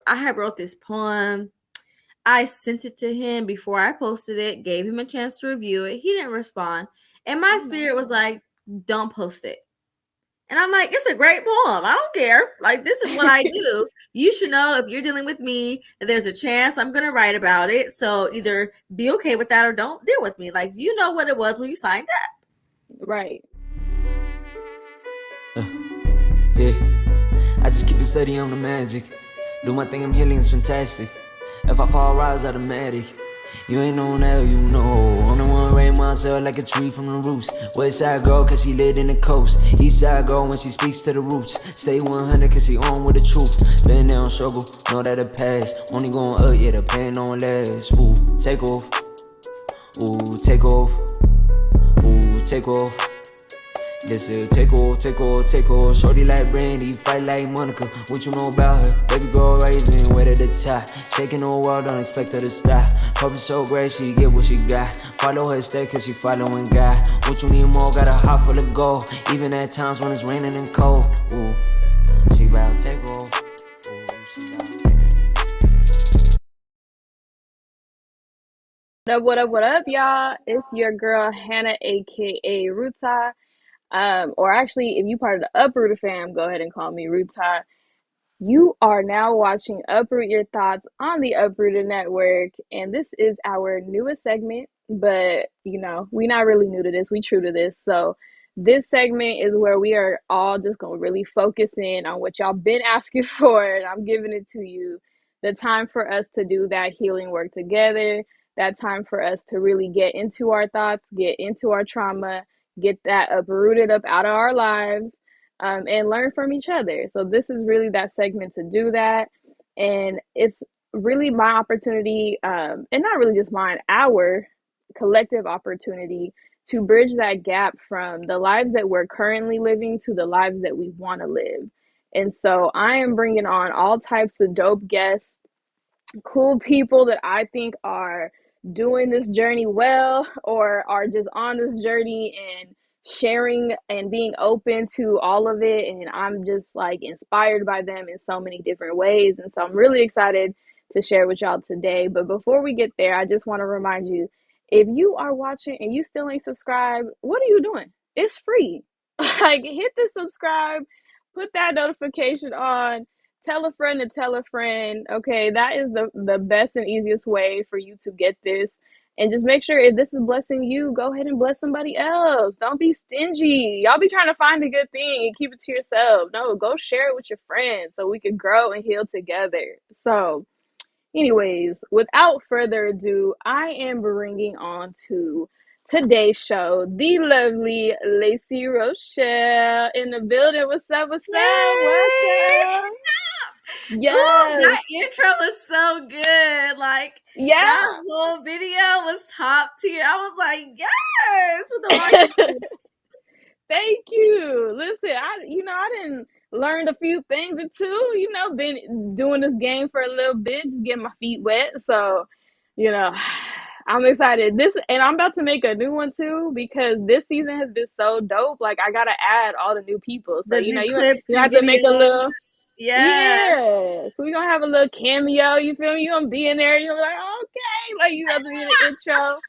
I had wrote this poem. I sent it to him before I posted it, gave him a chance to review it. He didn't respond. And my Oh spirit was no. like, don't post it. And I'm like, it's a great poem. I don't care. Like, this is what I do. You should know if you're dealing with me, that there's a chance I'm going to write about it. So either be okay with that or don't deal with me. Like, you know what it was when you signed up. Right. Yeah, I just keep it steady on the magic. Do my thing, I'm healing, it's fantastic. If I fall, rise automatic. You ain't no now, you know. I'm the one raise myself like a tree from the roots. West side girl, cause she lit in the coast. East side girl when she speaks to the roots. Stay 100 cause she on with the truth. Been there on struggle, know that it pass. Only going up, yeah, the pain don't last. Ooh, take off. Ooh, take off. Ooh, take off. This is take off, take off, take off. Shorty like Brandy, fight like Monica. What you know about her? Baby girl rising, wet at the top. Shaking the world, don't expect her to stop. Purpose so great, she get what she got. Follow her step, cause she following God. What you need more, got a heart full of gold. Even at times when it's raining and cold. Ooh, she bout take off. Ooh, she bout. What up, y'all? It's your girl Hanna, aka Rutha. Or actually, if you part of the Uprooted Fam, go ahead and call me Rutha. You are now watching Uproot Your Thoughts on the Uprooted Network, and this is our newest segment. But we're not really new to this. We true to this. So this segment is where we are all just gonna really focus in on what y'all been asking for, and I'm giving it to you. The time for us to do that healing work together. That time for us to really get into our thoughts, get into our trauma, get that uprooted up out of our lives, and learn from each other. So this is really that segment to do that, and it's really my opportunity, and not really just mine, our collective opportunity to bridge that gap from the lives that we're currently living to the lives that we want to live. And so I am bringing on all types of dope guests, cool people that I think are doing this journey well or are just on this journey and sharing and being open to all of it. And I'm just like inspired by them in so many different ways. And so I'm really excited to share with y'all today. But before we get there, I just want to remind you, if you are watching and you still ain't subscribed, what are you doing? It's free. Like, hit the subscribe, put that notification on, tell a friend to tell a friend. Okay, that is the best and easiest way for you to get this. And just make sure, if this is blessing you, go ahead and bless somebody else. Don't be stingy. Y'all be trying to find a good thing and keep it to yourself. No, go share it with your friends so we can grow and heal together. So anyways, without further ado, I am bringing on to today's show the lovely Lacey Rochelle in the building. What's up? What's up? Yay! Welcome. Ooh, Yes. that intro was so good. Like, that Yeah. whole video was top tier. I was like, yes, with the microphone. Thank you. Listen, I didn't learned a few things or two, been doing this game for a little bit, just getting my feet wet. So, you know, I'm excited. And I'm about to make a new one too because this season has been so dope. Like, I gotta add all the new people. So, The new you clips you and have to make a videos. little, Yeah. yeah. So we're gonna have a little cameo, you feel me? You're gonna be in there, you're gonna be like, okay, like you have to be in the intro.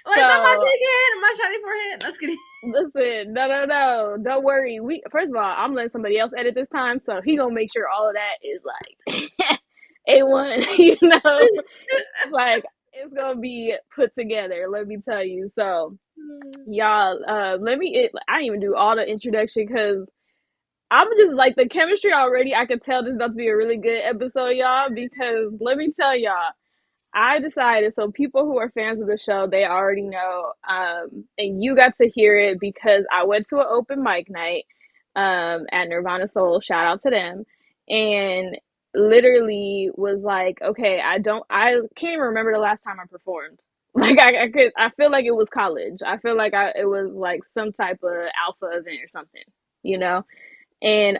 Like, that my So big head and my shiny forehead. Let's get it. listen, no. Don't worry. We First of all, I'm letting somebody else edit this time, so he gonna make sure all of that is like A1, like it's gonna be put together, let me tell you. So y'all, I didn't even do all the introduction because I'm just like the chemistry already. I could tell this is about to be a really good episode, y'all, because let me tell y'all, I decided, so people who are fans of the show, they already know, and you got to hear it because I went to an open mic night at Nirvana Soul, shout out to them, and literally was like, okay, I can't even remember the last time I performed. Like, I feel like it was college. I feel like it was like some type of alpha event or something, you know? And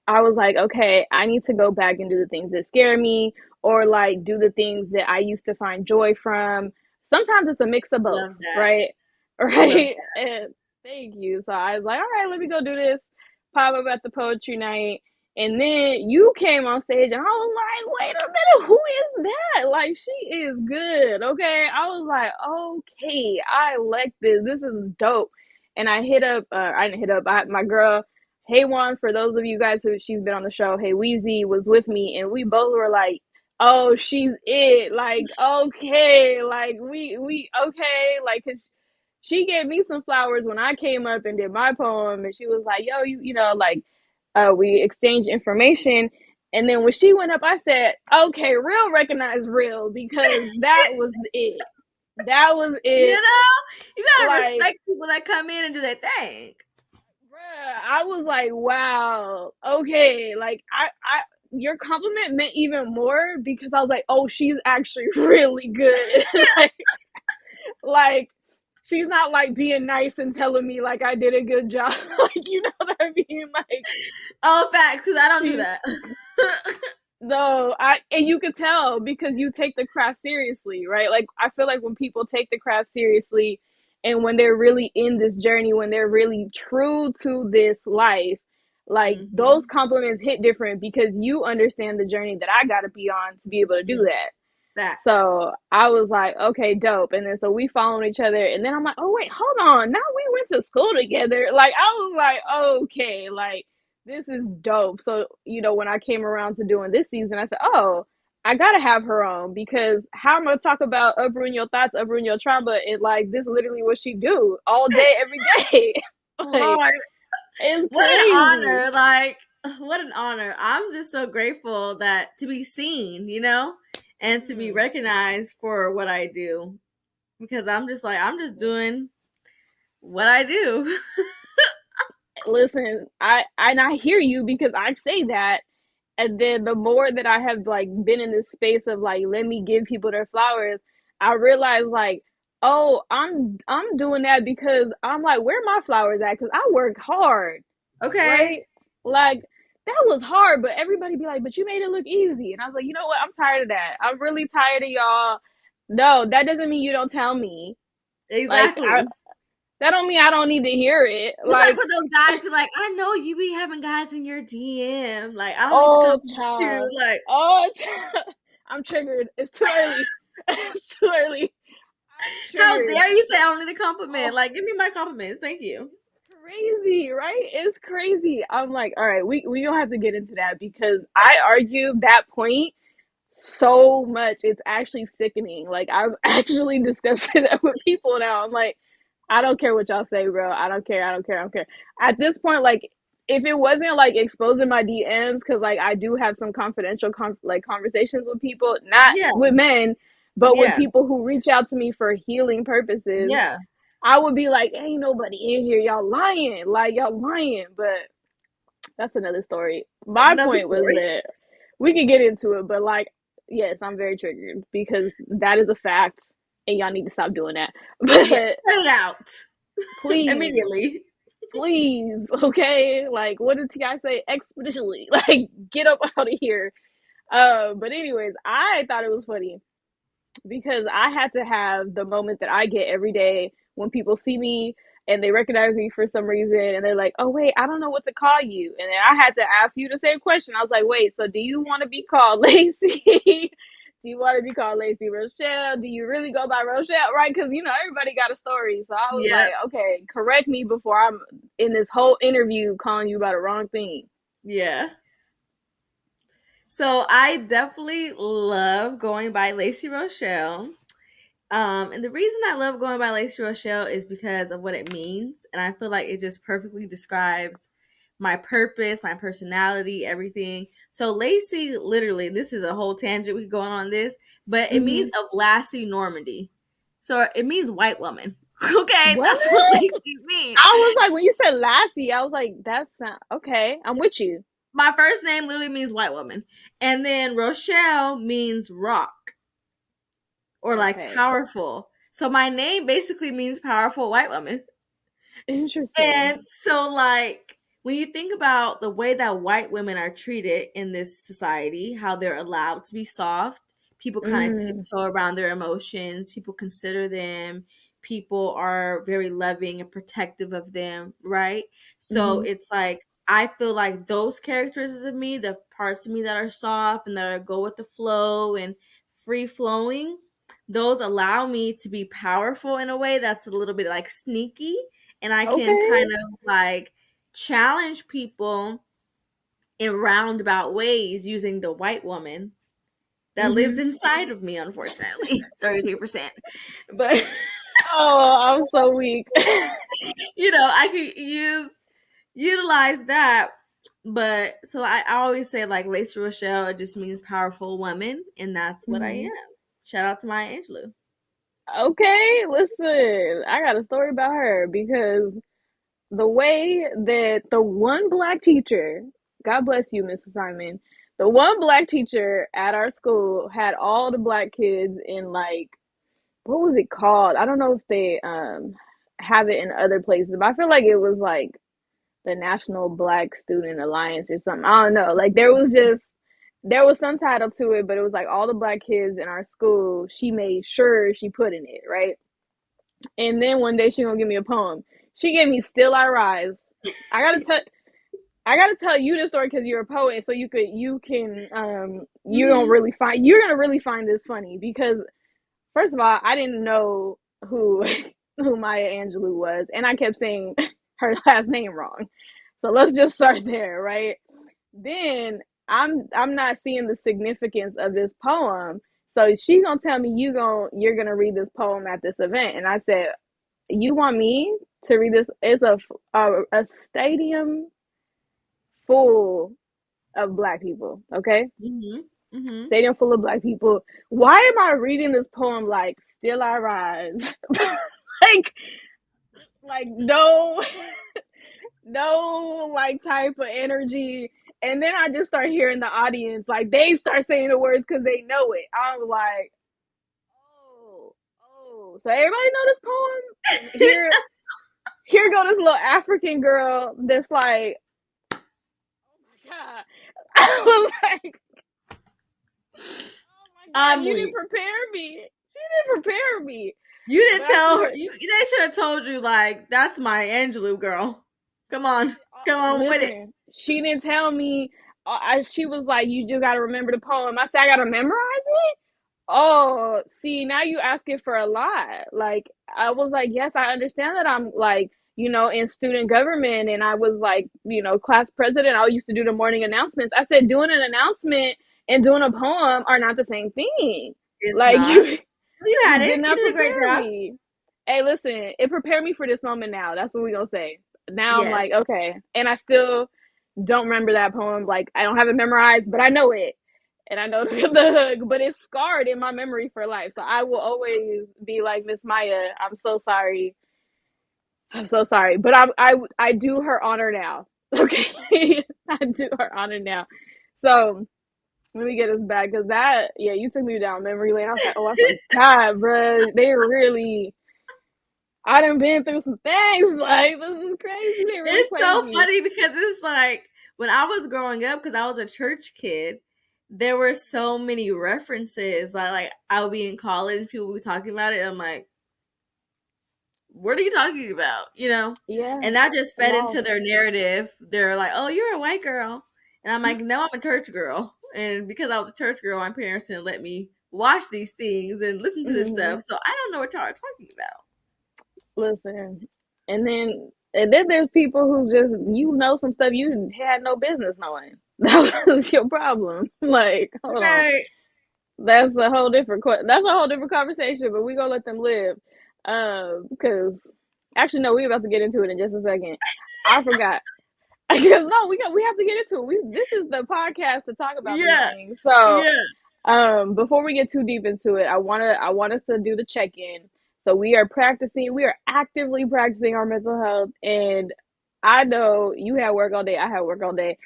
I was like, okay, I need to go back and do the things that scare me, or like do the things that I used to find joy from. Sometimes it's a mix of both, Love that. right? Love Right. that. And thank you. So I was like, all right, let me go do this. Pop up at the poetry night. And then you came on stage and I was like, wait a minute, who is that? Like, she is good. Okay. I was like, okay, I like this. This is dope. And I hit up, I didn't hit up, my girl, Hey Juan, for those of you guys who she's been on the show, Hey Weezy was with me and we both were like, oh, she's it. Like, okay. Like, we, okay. Like, cause she gave me some flowers when I came up and did my poem. And she was like, yo, you know, like, we exchanged information. And then when she went up, I said, okay, real recognize real, because that was it. That was You it. know, you gotta Like, respect people that come in and do their thing. bruh, I was like, wow, okay. Like, your compliment meant even more because I was like, oh, she's actually really good. like, she's not like being nice and telling me like I did a good job. Like, you know what I mean? Like, Oh, facts, because I don't do she, that. no, and you could tell because you take the craft seriously, right? Like, I feel like when people take the craft seriously and when they're really in this journey, when they're really true to this life, like those compliments hit different because you understand the journey that I got to be on to be able to do that. Facts. So I was like, okay, dope. And then so we followed each other. And then I'm like, oh, wait, hold on. Now we went to school together. Like, I was like, okay, like, this is dope. So, you know, when I came around to doing this season, I said, oh, I got to have her on because how am I going to talk about uprooting your thoughts, uprooting your trauma? And like, this is literally what she do all day, every day. Like, Lord, it's what an crazy. honor. Like, what an honor. I'm just so grateful that to be seen, you know, and to be recognized for what I do. Because I'm just like, I'm just doing what I do. Listen, I hear you because I say that. And then the more that I have like been in this space of like, let me give people their flowers, I realize like, oh, I'm doing that because I'm like, where my flowers at? Because I work hard, Okay. right? Like, that was hard, but everybody be like, but you made it look easy. And I was like, you know what? I'm tired of that. I'm really tired of y'all. No, that doesn't mean you don't tell me. Like, Exactly. that don't mean I don't need to hear it. It's like Like, when those guys be like, I know you be having guys in your DM. Like, I don't need to oh, compliment you. child. Like, Oh, child. I'm triggered. It's too early. It's too early. I'm how triggered. dare you say I don't need a compliment? Oh, Like, give me my compliments. Thank you. crazy, right? It's crazy. I'm like, all right, we don't have to get into that because I argue that point so much. It's actually sickening. Like, I've actually discussed it with people now. I'm like, I don't care what y'all say, bro. I don't care. I don't care. I don't care. At this point, like, if it wasn't like exposing my DMs, because like I do have some confidential like conversations with people, not Yeah. with men, but with Yeah. people who reach out to me for healing purposes, Yeah. I would be like, ain't nobody in here. Y'all lying. Like, y'all lying. But that's another story. My Another point was story. that we could get into it, but like, yes, I'm very triggered because that is a fact and y'all need to stop doing that. Yeah. But Cut it out please, immediately. please, okay? Like, what did Ti say? Expeditiously, like, get up out of here. But anyways, I thought it was funny because I had to have the moment that I get every day when people see me and they recognize me for some reason and they're like, oh wait, I don't know what to call you. And then I had to ask you the same question. I was like, wait, so do you want to be called Lacey? Do you want to be called Lacey Rochelle? Do you really go by Rochelle? Right? Because, you know, everybody got a story. So I was Yeah. like, okay, correct me before I'm in this whole interview calling you by the wrong thing. Yeah. So I definitely love going by Lacey Rochelle. And the reason I love going by Lacey Rochelle is because of what it means. And I feel like it just perfectly describes my purpose, my personality, everything. So Lacey, literally, this is a whole tangent we can go on this, but it means of Lassie Normandy. So it means white woman. Okay, What? that's what Lacey means. I was like, when you said Lassie, I was like, that's okay. I'm with you. My first name literally means white woman. And then Rochelle means rock or like Okay. powerful. So my name basically means powerful white woman. Interesting. And so, like, when you think about the way that white women are treated in this society, how they're allowed to be soft, people kind of tiptoe around their emotions, people consider them, people are very loving and protective of them, right? So it's like I feel like those characteristics of me, the parts of me that are soft and that are go with the flow and free flowing, those allow me to be powerful in a way that's a little bit like sneaky, and I can Okay. kind of like challenge people in roundabout ways using the white woman that lives inside of me, unfortunately. 33%. But Oh, I'm so weak. I could utilize that. But so I always say like Lacey Rochelle, it just means powerful woman, and that's what I am. Shout out to Maya Angelou. Okay, listen, I got a story about her because the way that the one black teacher, God bless you, Mrs. Simon, the one black teacher at our school had all the black kids in like, what was it called? I don't know if they have it in other places, but I feel like it was like the National Black Student Alliance or something. I don't know. Like there was some title to it, but it was like all the black kids in our school. She made sure she put in it, right? And then one day she gonna give me a poem. She gave me "Still I Rise." I gotta tell. I gotta tell you the story because you're a poet, so you're gonna really find this funny because first of all, I didn't know who who Maya Angelou was, and I kept saying her last name wrong. So let's just start there, right? Then I'm not seeing the significance of this poem. So she gonna tell me you're gonna read this poem at this event, and I said, you want me to read this? It's a stadium full of black people. Okay, stadium full of black people. Why am I reading this poem like "Still I Rise"? like no no like type of energy. And then I just start hearing the audience like they start saying the words because they know it. I was like, oh, so everybody know this poem. Here go this little African girl that's like, oh my god. I was like, oh my god, I'm you weak. didn't prepare me. You didn't prepare me. You didn't But tell her. They should have told you like that's my Angelou girl. Come on with it. listen, she didn't tell me. She was like, "You just gotta remember the poem." I said, "I gotta memorize it." Oh, see, now you asking for a lot. Like, I was like, "Yes, I understand that I'm like, in student government, and I was like, class president. I used to do the morning announcements." I said, "Doing an announcement and doing a poem are not the same thing. It's Like, not. You you had did it. You not did a great prepare job. me." Hey, listen, it prepared me for this moment now. That's what we're gonna say. Now I'm like, Yes. okay. And I still don't remember that poem. Like, I don't have it memorized, but I know it. And I know the hook, but it's scarred in my memory for life. So I will always be like, Miss Maya, I'm so sorry. I'm so sorry. But I do her honor now. Okay. I do her honor now. So let me get us back because you took me down memory lane. I was like, oh, I forgot, bro. They really, I done been through some things. Like, this is crazy. They really It's played so me. funny because it's like when I was growing up, because I was a church kid, there were so many references. Like I would be in college, people would be talking about it, and I'm like, what are you talking about? Yeah. And that just fed Lost. into their narrative. They're like, oh, you're a white girl. And I'm like, no, I'm a church girl. And because I was a church girl, my parents didn't let me watch these things and listen to this stuff. So I don't know what y'all are talking about. Listen, and then there's people who just some stuff you had no business knowing. That was your problem. Like, hold on, Okay. that's a whole different conversation. But we gonna let them live, because actually no, we're about to get into it in just a second. I forgot because no, we have to get into it. This is the podcast to talk about these Yeah. things. So Yeah. before we get too deep into it, I want us to do the check-in. So we are actively practicing our mental health, and I know you had work all day, I had work all day.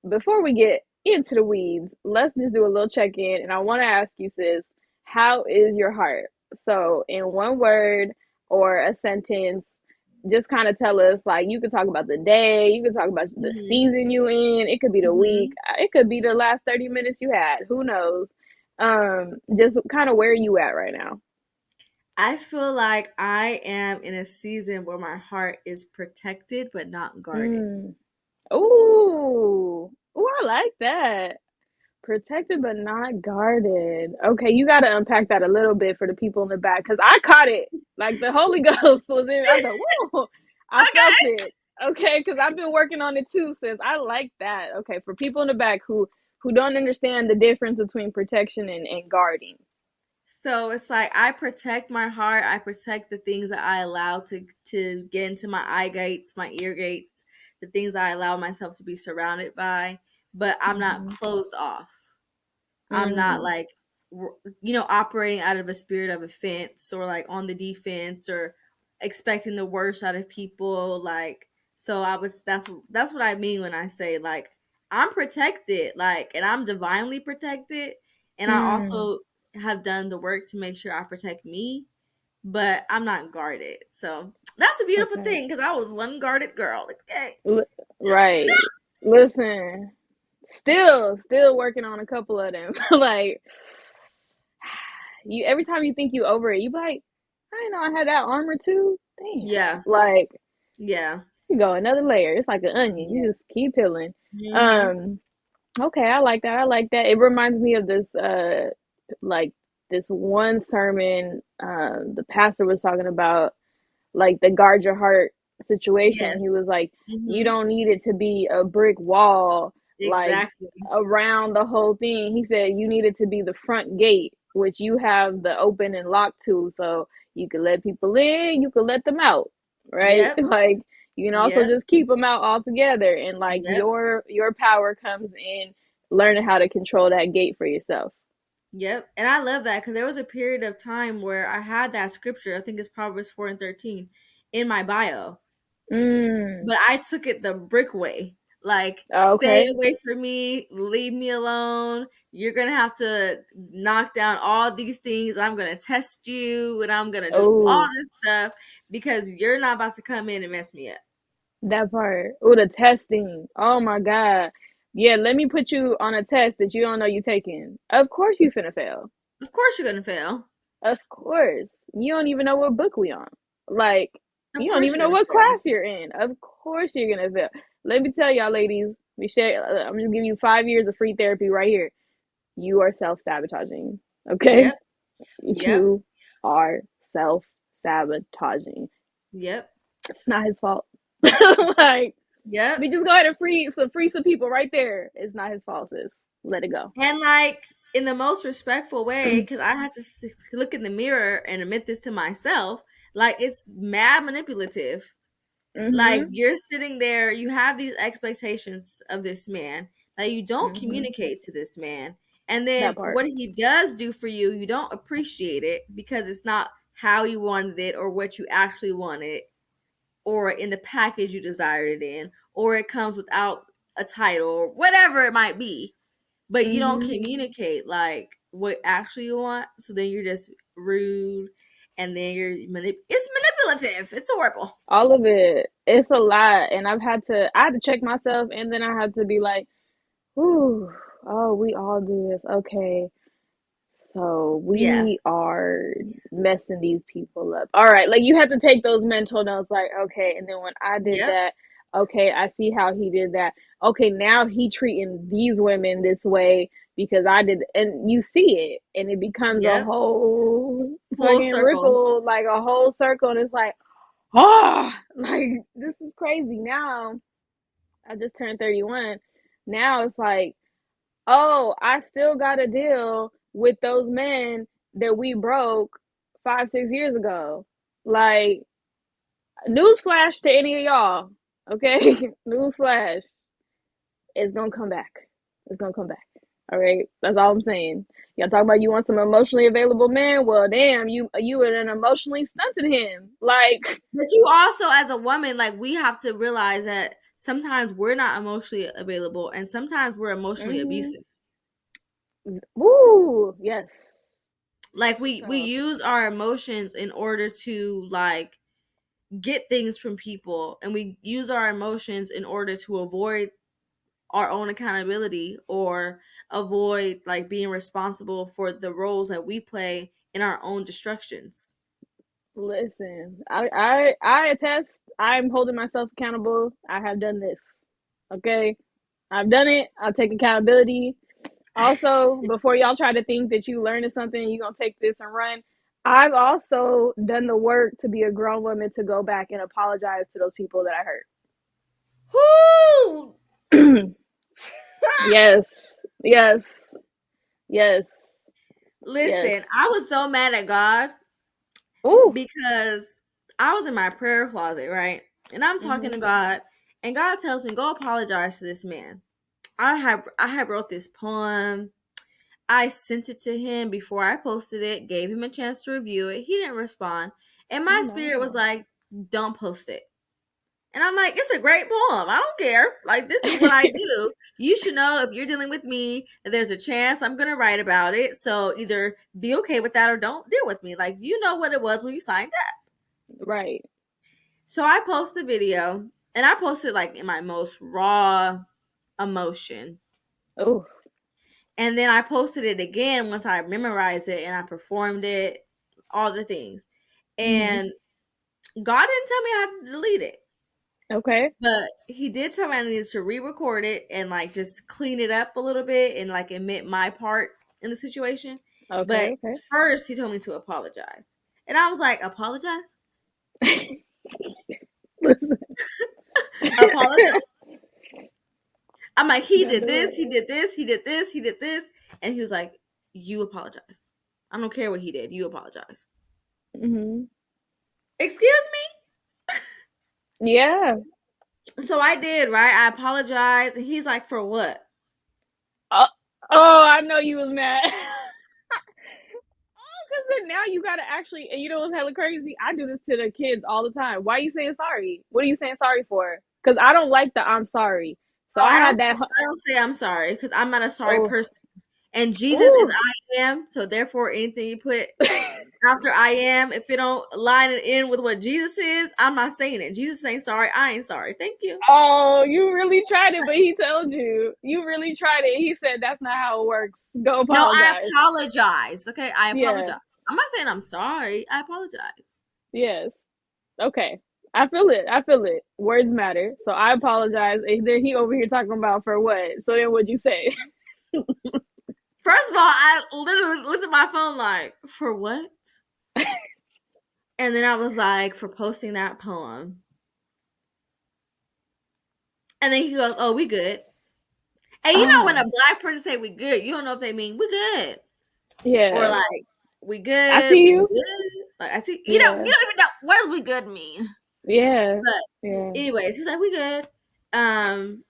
Before we get into the weeds, let's just do a little check-in, and I want to ask you, sis, how is your heart? So in one word or a sentence, just kind of tell us, like, you could talk about the day, you could talk about the season you in, it could be the week, it could be the last 30 minutes you had, who knows. Just kind of where you at right now. I feel like I am in a season where my heart is protected but not guarded. Ooh. Ooh, I like that. Protected but not guarded. Okay, you got to unpack that a little bit for the people in the back because I caught it. Like the Holy Ghost was in. I was like, whoa, I felt Okay. it. Okay, because I've been working on it too, sis. I like that. Okay, for people in the back who don't understand the difference between protection and guarding. So it's like I protect my heart. I protect the things that I allow to get into my eye gates, my ear gates, the things I allow myself to be surrounded by. But I'm not Mm-hmm. closed off. I'm not Mm, like operating out of a spirit of offense or like on the defense or expecting the worst out of people. Like so, I was that's what I mean when I say like I'm protected, like, and I'm divinely protected, and I mm, also have done the work to make sure I protect me, but I'm not guarded. So that's a beautiful okay. thing because I was one guarded girl. Okay. L- right. Listen, still working on a couple of them. Like you, every time you think you over it, you be like, I didn't know I had that armor too. Damn. Yeah. Like Yeah. you go another layer. It's like an onion. Yeah. You just keep peeling. Mm-hmm. Um. Okay, I like that. I like that. It reminds me of this. Like this one sermon. The pastor was talking about like the guard your heart situation. He Yes. was like, you Mm-hmm. don't need it to be a brick wall like Exactly. around the whole thing. He said you need it to be the front gate, which you have the open and lock to, so you can let people in, you can let them out, right? Yep. Like you can also Yep. just keep them out altogether, and like Yep. your power comes in learning how to control that gate for yourself. Yep. And I love that because there was a period of time where I had that scripture, I think it's Proverbs 4 and 13, in my bio, Mm, but I took it the brick way. Like, stay okay. away from me, leave me alone. You're going to have to knock down all these things. I'm going to test you and I'm going to do all Oh, this stuff because you're not about to come in and mess me up. that part. Oh, the testing. Oh my God. Yeah, let me put you on a test that you don't know you taking. Of course you finna fail. Of course, you're going to fail. Of course. You don't even know what book we on. Like, Of you don't course, even you're know going to what fail. class you're in. Of course you're gonna fail. Let me tell y'all, ladies, we share I'm just giving you 5 years of free therapy right here. You are self-sabotaging. Okay? Yep. Yep. You are self-sabotaging. Yep. It's not his fault. Like Yep. we just go ahead and free some people right there. It's not his fault, sis. Let it go. And like in the most respectful way, because I had to look in the mirror and admit this to myself. Like it's mad manipulative. Like Mm-hmm. you're sitting there, you have these expectations of this man that you don't Mm-hmm. communicate to this man. And That then part. what he does do for you, you don't appreciate it because it's not how you wanted it or what you actually wanted or in the package you desired it in, or it comes without a title or whatever it might be, but you don't Mm-hmm. communicate like what actually you want. So then you're just rude, and then it's manipulative. It's horrible. All of it. It's a lot. And I had to check myself and then I had to be like, ooh, oh, we all do this. Okay. So Yeah. we are messing these people up. All right, like you have to take those mental notes, like, okay, and then when I did Yep. that, okay, I see how he did that. Okay, now he treating these women this way because I did, and you see it, and it becomes a Yep. whole Full fucking circle. ripple, like a whole circle, and it's like, ah, like this is crazy. Now I just turned 31. Now it's like, oh, I still got to deal with those men that we broke 5, 6 years ago. Like, newsflash to any of y'all, okay? Newsflash, it's gonna come back. It's gonna come back. All right, that's all I'm saying. Y'all talking about you want some emotionally available man? Well, damn, you an emotionally stunted him. Like, But you also, as a woman, like we have to realize that sometimes we're not emotionally available, and sometimes we're emotionally mm-hmm. abusive. Woo, yes. Like we So use our emotions in order to like get things from people, and we use our emotions in order to avoid our own accountability or avoid like being responsible for the roles that we play in our own destructions. listen, I attest. I'm holding myself accountable. I have done this. Okay, I've done it. I'll take accountability. Also, before y'all try to think that you learning something, you're gonna take this and run. I've also done the work to be a grown woman to go back and apologize to those people that I Whoo! hurt. Yes, yes, yes, Listen, yes. I was so mad at God Ooh. because I was in my prayer closet, right? And I'm talking to Mhm. God, and God tells me, go apologize to this man. I have wrote this poem. I sent it to him before I posted it, gave him a chance to review it. He didn't respond. And Oh my spirit was no. like, don't post it. And I'm like, it's a great poem. I don't care. Like, this is what I do. You should know if you're dealing with me, that there's a chance I'm going to write about it. So either be okay with that or don't deal with me. Like, you know what it was when you signed up. Right. So I post the video, and I posted like in my most raw emotion. Oh. And then I posted it again once I memorized it and I performed it, all the things. Mhm. And God didn't tell me I had to delete it. Okay. But he did tell me I needed to re-record it and like just clean it up a little bit and like admit my part in the situation. Okay. But Okay. first he told me to apologize. And I was like, apologize? Listen. Apologize? I'm like, he Gotta did do this, it. he did this, he did this, he did this. And he was like, you apologize. I don't care what he did. You apologize. Mhm. Excuse Yeah. me? So I did, right? I apologized. And he's like, for what? Oh, oh, I know you was mad. Because then now you gotta actually, and you know what's hella crazy? I do this to the kids all the time. Why are you saying sorry? What are you saying sorry for? Because I don't like the I'm sorry. So Oh, I I had don't that. I don't say I'm sorry because I'm not a sorry Oh, person. And Jesus is oh. I am. So therefore anything you put after I am, if it don't line it in with what Jesus is, I'm not saying it. Jesus ain't sorry. I ain't sorry. Thank you. Oh, you really tried it, but he told you. You really tried it. He said that's not how it works. Go No, I apologize. apologize. Okay, I Yeah. apologize. I'm not saying I'm sorry. I apologize. Yes. Okay. I feel it. I feel it. Words matter. So I apologize. And then he over here talking about for what? So then what'd you say? First of all, I literally looked at my phone like, for what? And then I was like, for posting that poem. And then he goes, oh, we good. And you know when a Oh, black person say we good, you don't know if they mean we good. Or yeah. like I see we you. good. Like I see Yeah. you don't even know what does we good mean. Yeah. But Yeah. anyways, he's like, we good. Um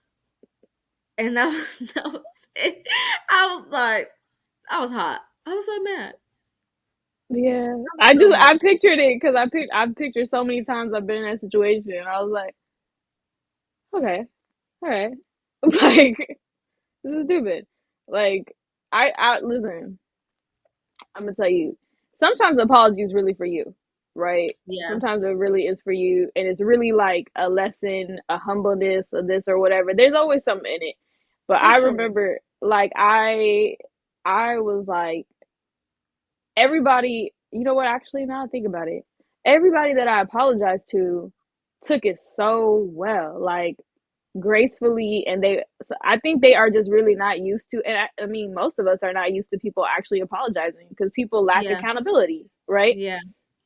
and that was that was it. I was like, I was hot. I was so mad. Yeah. I was so mad. I pictured it because I pictured so many times I've been in that situation and I was like, okay, all right. Like this is stupid. Like I listen, I'm gonna tell you, sometimes the apology is really for you, right? Yeah, Sometimes it really is for you, and it's really like a lesson, a humbleness, or this or whatever. There's always something in it. But for I sure. remember, like I was like, everybody. You know what? Actually, now I think about it, everybody that I apologized to took it so well. Like gracefully, and they, I think they are just really not used to, and I mean most of us are not used to people actually apologizing because people lack Yeah, accountability, right? yeah,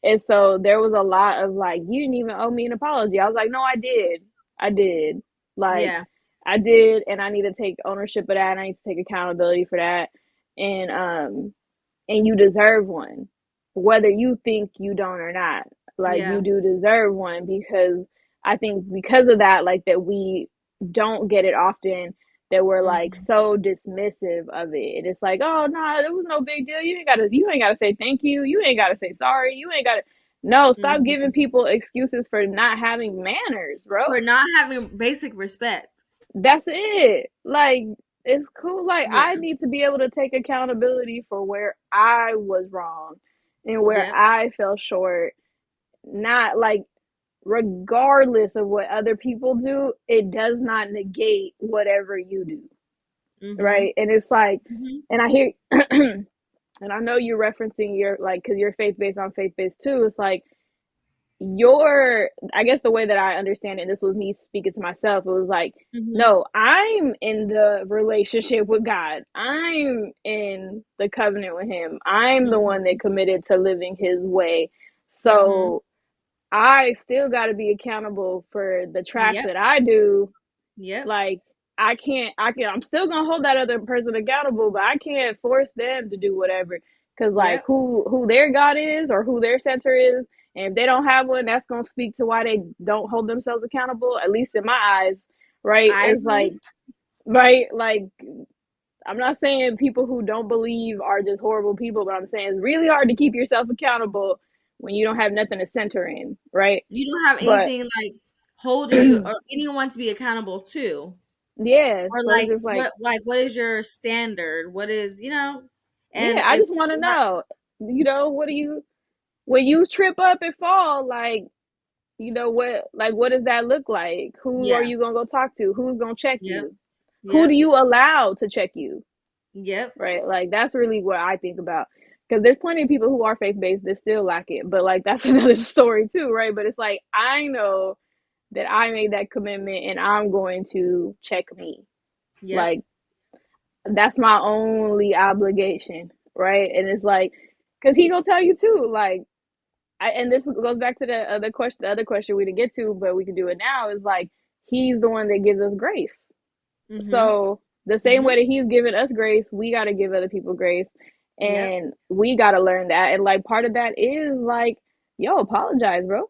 And so there was a lot of like, you didn't even owe me an apology. I was like, no, I did, like yeah. I did, and I need to take ownership of that, and I need to take accountability for that. And you deserve one, whether you think you don't or not. Like you Yeah. do deserve one, because I think because of that, like that we don't get it often, that we're like Hmm. so dismissive of it. And it's like, oh no, nah, it was no big deal. You ain't gotta say thank you. You ain't gotta say sorry. You ain't gotta. No, stop giving Hmm. people excuses for not having manners, bro. For not having basic respect. That's it. Like, it's cool. Like, I Yeah. need to be able to take accountability for where I was wrong and where Yep. I fell short. Not like, regardless of what other people do, it does not negate whatever you do. Hmm. Right. And it's like, Hmm. and I hear, and I know you're referencing your, like, because you're faith based on faith based too. It's like, I guess the way that I understand it, and this was me speaking to myself, it was like, Mm-hmm. no, I'm in the relationship with God. I'm in the covenant with Him. I'm the one Mm-hmm. that committed to living His way. Mm-hmm. So I still got to be accountable for the trash Yep. that I do. Yep. Like, I'm still gonna hold that other person accountable, but I can't force them to do whatever. Cause like Yep. who their God is or who their center is, and if they don't have one, that's gonna speak to why they don't hold themselves accountable. At least in my eyes, right? I It's like, agree. right, like I'm not saying people who don't believe are just horrible people, but I'm saying it's really hard to keep yourself accountable when you don't have nothing to center in, right? You don't have But anything like holding you or anyone to be accountable to. yeah, Or so it's like just what is your standard? What is, yeah, and I if just want to not, know, what do you when you trip up and fall, like, what does that look like? Who are yeah. you gonna go talk to? Who's gonna check Yep. you? Who do Yep. you allow to check you? Yep. Right? Like that's really what I think about. Because there's plenty of people who are faith based that still lack it, but like that's another story too, right? But it's like I know that I made that commitment and I'm going to check me. Yep. Like that's my only obligation, right? And it's like, because he gonna tell you too, like and this goes back to the other question we didn't get to, but we can do it now. Is like he's the one that gives us grace. Mm-hmm. So the same way Mm-hmm. that he's given us grace, we got to give other people grace, Yep. and we got to learn that. And like part of that is like, yo, apologize, bro.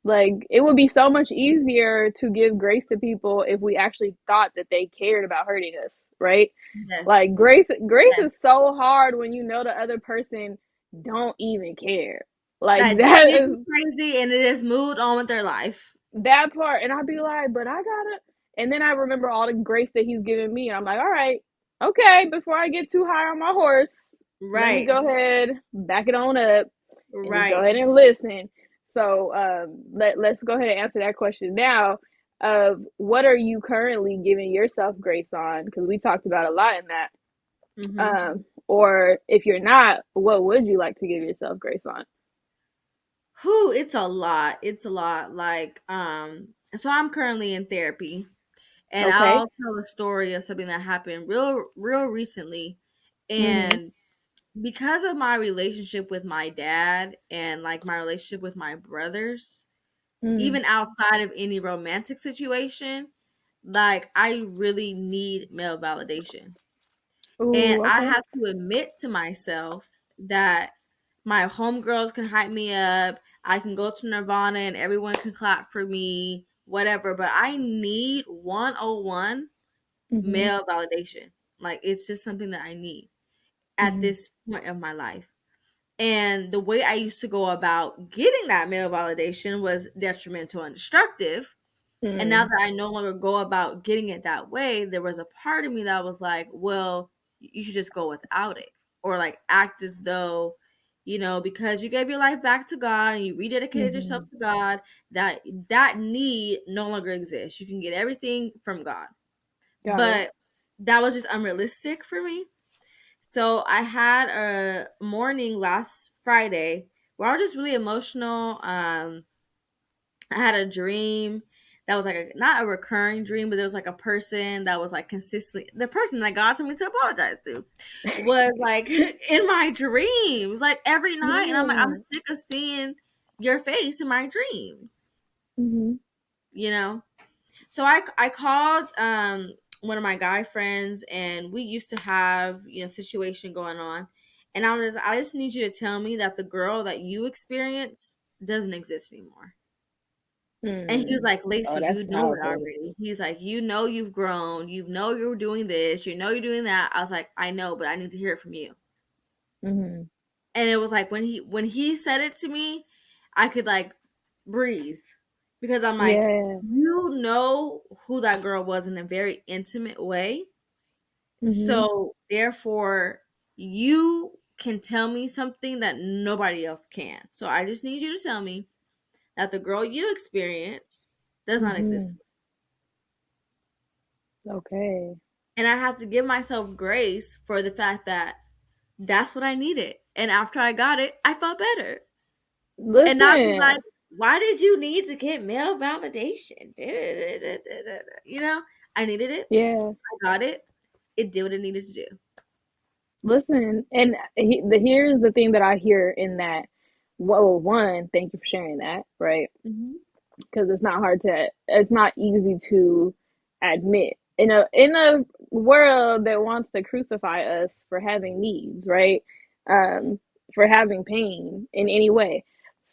Like it would be so much easier to give grace to people if we actually thought that they cared about hurting us, right? Yes. Like grace Yes. is so hard when you know the other person don't even care. Like That that did is you crazy and it has moved on with their life. that part. And I'd be like, but I gotta, and then I remember all the grace that he's given me, and I'm like, all right, okay, before I get too high on my horse, let me Right. go ahead, back it on up, and just go Right. ahead and listen. So let's go ahead and answer that question now. Of what are you currently giving yourself grace on? Because we talked about a lot in that. Mm-hmm. Or if you're not, what would you like to give yourself grace on? Whew, it's a lot. It's a lot. So I'm currently in therapy. And Okay. I'll tell a story of something that happened real recently. Mm-hmm. And because of my relationship with my dad and like my relationship with my brothers, Mm-hmm. even outside of any romantic situation, like I really need male validation. And Ooh, I okay. have to admit to myself that my homegirls can hype me up. I can go to Nirvana and everyone can clap for me, whatever. But I need 101 Mm-hmm. male validation. Like it's just something that I need at Mm-hmm. this point of my life. And the way I used to go about getting that male validation was detrimental and destructive. And now Mm-hmm. that I no longer go about getting it that way, there was a part of me that was like, well, you should just go without it. Or like act as though, because you gave your life back to God and you rededicated yourself Mm-hmm. to God, that need no longer exists. You can get everything from God. Got it. But that was just unrealistic for me. So I had a morning last Friday where I was just really emotional. I had a dream that was like not a recurring dream, but there was like a person that was like consistently the person that God told me to apologize to was like in my dreams, like every night, and I'm like, I'm Yeah. sick of seeing your face in my dreams, Mm-hmm. you know. So I called one of my guy friends, and we used to have situation going on, and I just need you to tell me that the girl that you experienced doesn't exist anymore. And he was Mm. like, Oh, Lacey, that's you know it powerful. already. He's like, you've grown, you're doing this, you're doing that. I was like, I know, but I need to hear it from you. Mm-hmm. And it was like when he said it to me, I could like breathe because I'm like, Yeah. you know who that girl was in a very intimate way. Mm-hmm. So therefore, you can tell me something that nobody else can. So I just need you to tell me that the girl you experienced does not exist. Mm-hmm. Okay. And I had to give myself grace for the fact that that's what I needed. And after I got it, I felt better. And not be like, Listen. Why did you need to get male validation? You know, I needed it. Yeah. I got it. It did what it needed to do. Listen, and here's the thing that I hear in that. Well, one, thank you for sharing that, right? Mm-hmm. Because it's not easy to admit in a world that wants to crucify us for having needs, right? Um, for having pain in any way.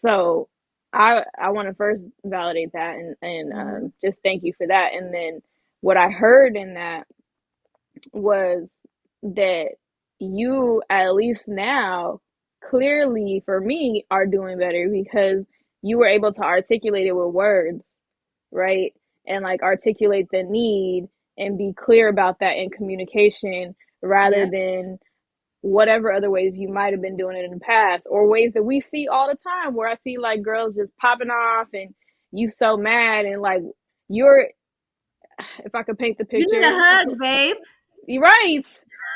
So I want to first validate that and Mm-hmm. just thank you for that. And then what I heard in that was that you, at least now, clearly for me, are doing better because you were able to articulate it with words, right? And like articulate the need and be clear about that in communication rather Yep. than whatever other ways you might have been doing it in the past, or ways that we see all the time where I see like girls just popping off and you so mad and like you're, if I could paint the You need a picture, hug, babe. right.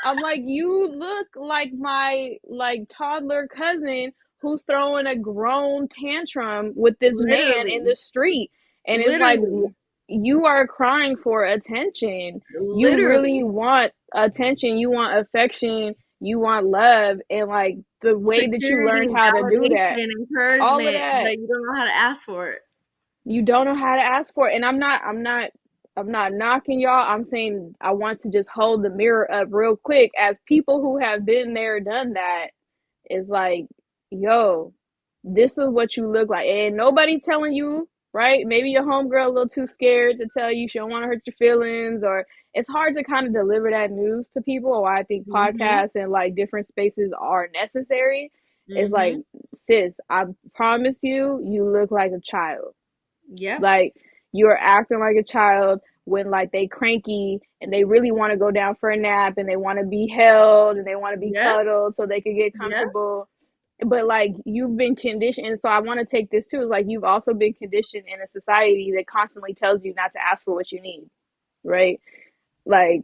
I'm like, you look like my like toddler cousin who's throwing a grown tantrum with this man in Literally. the street. And it's like, Literally. you are crying for attention. You really Literally. want attention. You want affection. You want love. And like the way that you Security, learned how to do that, validation, all of encouragement, that, but you don't know how to ask for it. you don't know how to ask for it. And I'm not knocking y'all. I'm saying I want to just hold the mirror up real quick as people who have been there, done that. Is like, yo, this is what you look like. And nobody telling you, right? Maybe your homegirl a little too scared to tell you, she don't want to hurt your feelings, or it's hard to kind of deliver that news to people. Or I think Mm-hmm. podcasts and like different spaces are necessary. It's like, Mm-hmm. sis, I promise you, you look like a child. Yep. Like, you're acting like a child when like they cranky and they really want to go down for a nap and they want to be held and they want to be Yep. cuddled so they can get Yep. comfortable. But like, you've been conditioned, and so I want to take this too, is like, you've also been conditioned in a society that constantly tells you not to ask for what you need, right? Like,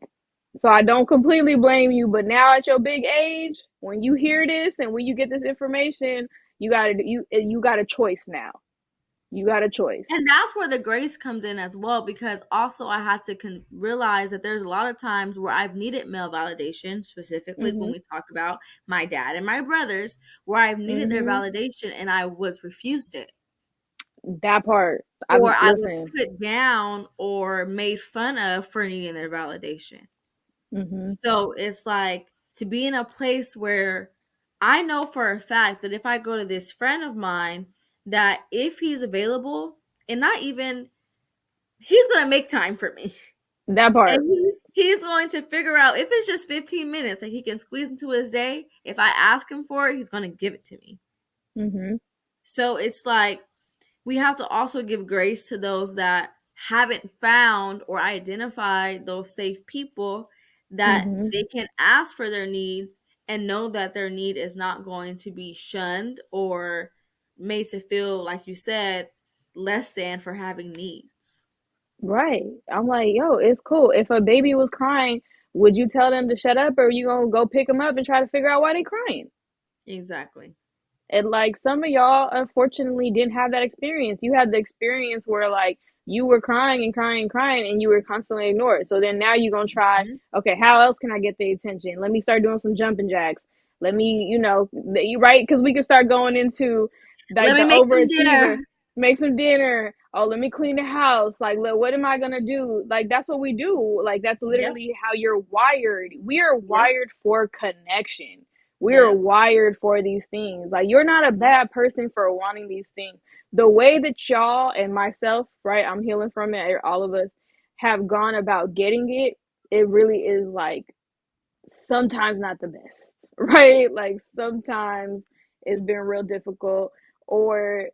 so I don't completely blame you, but now at your big age, when you hear this and when you get this information, you got a choice now. You got a choice. And that's where the grace comes in as well, because also I had to realize that there's a lot of times where I've needed male validation, specifically when Mhm. we talk about my dad and my brothers, where I've needed their Mhm. validation and I was refused it. That part. I Or I was listen. put down or made fun of for needing their validation. Mhm. So it's like to be in a place where I know for a fact that if I go to this friend of mine, that if he's available, and not even, he's going to make time for me. That And part. he's going to figure out if it's just 15 minutes that he can squeeze into his day. If I ask him for it, he's going to give it to me. Mhm. So it's like we have to also give grace to those that haven't found or identified those safe people that Mhm. they can ask for their needs and know that their need is not going to be shunned or made to feel, like you said, less than for having needs. Right. I'm like, yo, it's cool. If a baby was crying, would you tell them to shut up, or are you gonna go pick them up and try to figure out why they crying? Exactly. And like, some of y'all unfortunately didn't have that experience. You had the experience where like you were crying and crying and crying and you were constantly ignored. So then now you're gonna try, Mhm. okay, how else can I get the attention? Let me start doing some jumping jacks. Let me, you right, because we can start going into Let like me the make some dinner. overachiever, make some dinner. Oh, let me clean the house. Like, look, what am I gonna do? Like, that's what we do. Like, that's Yep. literally how you're wired. We are Yep. wired for connection. We're Yep. wired for these things. Like, you're not a Yep. bad person for wanting these things. The way that y'all and myself, right, I'm healing from it, all of us have gone about getting it, it really is like sometimes not the best, right? Like, sometimes it's been real difficult, or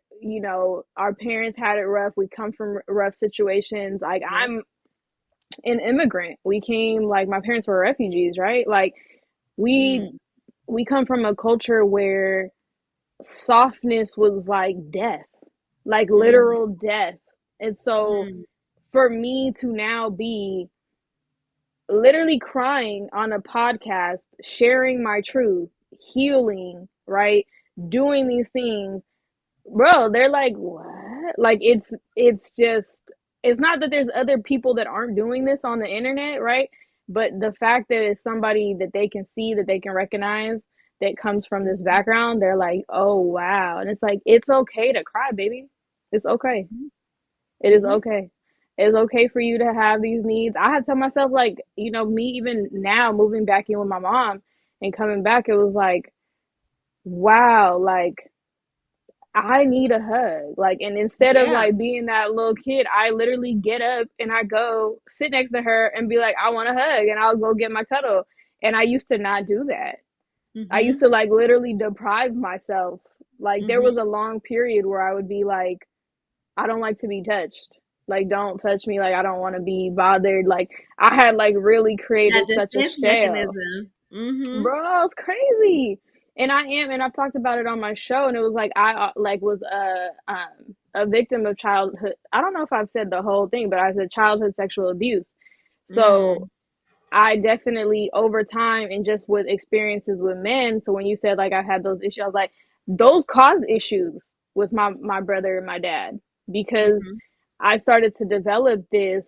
our parents had it rough. We come from rough situations. Like, Yep. I'm an immigrant. We came, like, my parents were refugees, right? Like, we Mm. we come from a culture where softness was like death, like Mm. literal death. And so Mm. for me to now be literally crying on a podcast, sharing my truth, healing, right? Doing these things, bro, they're like, what? Like it's just, it's not that there's other people that aren't doing this on the internet, right? But the fact that it's somebody that they can see, that they can recognize, that comes from this Mhm. background, they're like, oh wow. And it's like, it's okay to cry, baby. It's okay. It is Mhm. okay. It's okay for you to have these needs. I had to tell myself, like, you know, me even now moving back in with my mom and coming back, it was like, wow, like I need a hug. Like, and instead of Yeah. like being that little kid, I literally get up and I go sit next to her and be like, I want a hug, and I'll go get my cuddle. And I used to not do that. I used Mhm. to like literally deprive myself. Like, there was Mhm. a long period where I would be like, I don't like to be touched. Like, don't touch me. Like, I don't want to be bothered. Like, I had like really That created such a defense shell. mechanism. Mhm. Bro, it's crazy. And I am, and I've talked about it on my show, and it was like I like was a victim of childhood. I don't know if I've said the whole thing, but I said childhood sexual abuse. So Mm. I definitely over time and just with experiences with men. So when you said like I had those issues, I was like, those cause issues with my brother and my dad, because Mhm. I started to develop this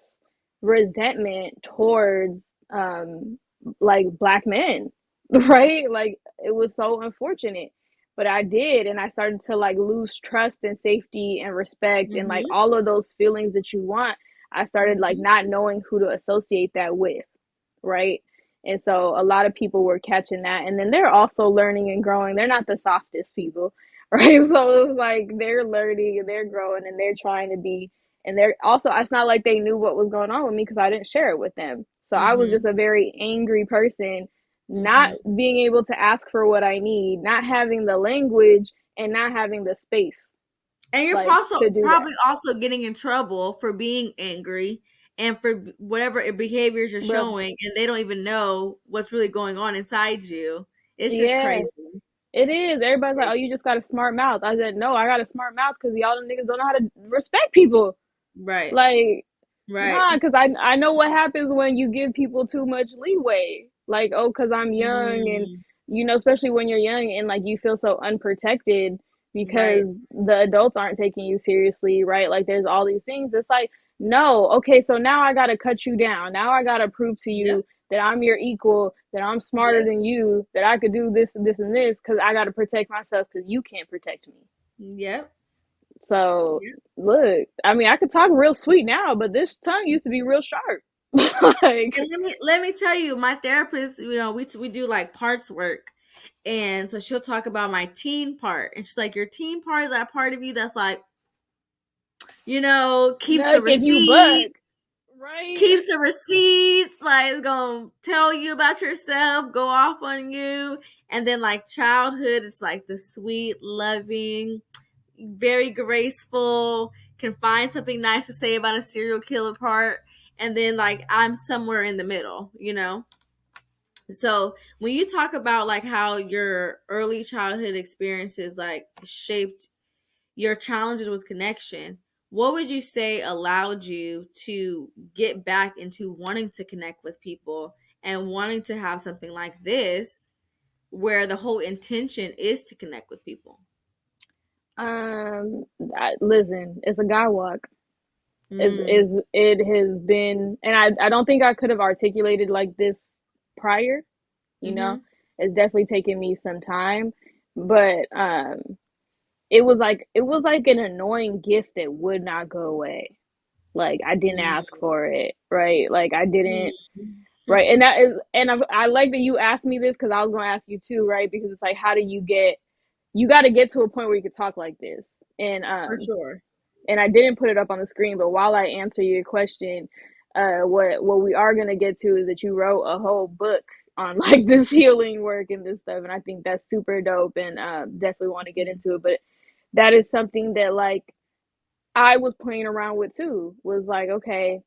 resentment towards like black men, right? Like, it was so unfortunate. But I did, and I started to like lose trust and safety and respect and like Mhm. all of those feelings that you want. I started like Mhm. not knowing who to associate that with, right? And so a lot of people were catching that. And then they're also learning and growing. They're not the softest people, right? So it's like they're learning and they're growing and they're trying to be, and they're also, it's not like they knew what was going on with me because I didn't share it with them. So I was just Mhm. a very angry person, not Mhm. being able to ask for what I need, not having the language, and not having the space And you're like also to do that. probably also getting in trouble for being angry and for whatever behaviors you're Bro, showing, and they don't even know what's really going on inside you. It's just yeah. crazy. It is. Everybody's like, oh, Crazy. you just got a smart mouth. I said, no, I got a smart mouth because y'all them niggas don't know how to respect people. Right. Like, Right. nah, because I know what happens when you give people too much leeway. Like, oh, because I'm young, and Mm, you know, especially when you're young and like you feel so unprotected right. because the adults aren't taking you seriously, right? Like, there's all these things. It's like, no, okay, so now I gotta cut you down. Now I gotta prove to Yep. you that I'm your equal, that I'm smarter Yep. than you, that I could do this and this and this because I gotta protect myself because you can't protect me. Yep. So Yep. look, I mean, I could talk real sweet now, but this tongue used to be real sharp. And Like, let me tell you, my therapist, we do like parts work. And so she'll talk about my teen part. And she's like, your teen part is that part of you that's like, keeps the nuck if you buck, receipts, right? like it's gonna tell you about yourself, go off on you. And then like childhood is like the sweet, loving, very graceful, can find something nice to say about a serial killer part. And then like I'm somewhere in the middle. So when you talk about like how your early childhood experiences like shaped your challenges with connection, what would you say allowed you to get back into wanting to connect with people and wanting to have something like this where the whole intention is to connect with people? Um, listen, it's a guy walk. Mm, It has been, and I don't think I could have articulated like this prior. You know, mm-hmm. it's definitely taken me some time, but it was like an annoying gift that would not go away. Like, I didn't ask Mm, for it, right? Like, I mm. didn't. Right. And that is, and I like that you asked me this because I was going to ask you too, right? Because it's like, how do you got to get to a point where you could talk like this. And, For sure. and I didn't put it up on the screen, but while I answer your question, what we are going to get to is that you wrote a whole book on like this healing work and this stuff. And I think that's super dope, and, definitely want to get Mhm. into it. But that is something that like I was playing around with too, was like, okay,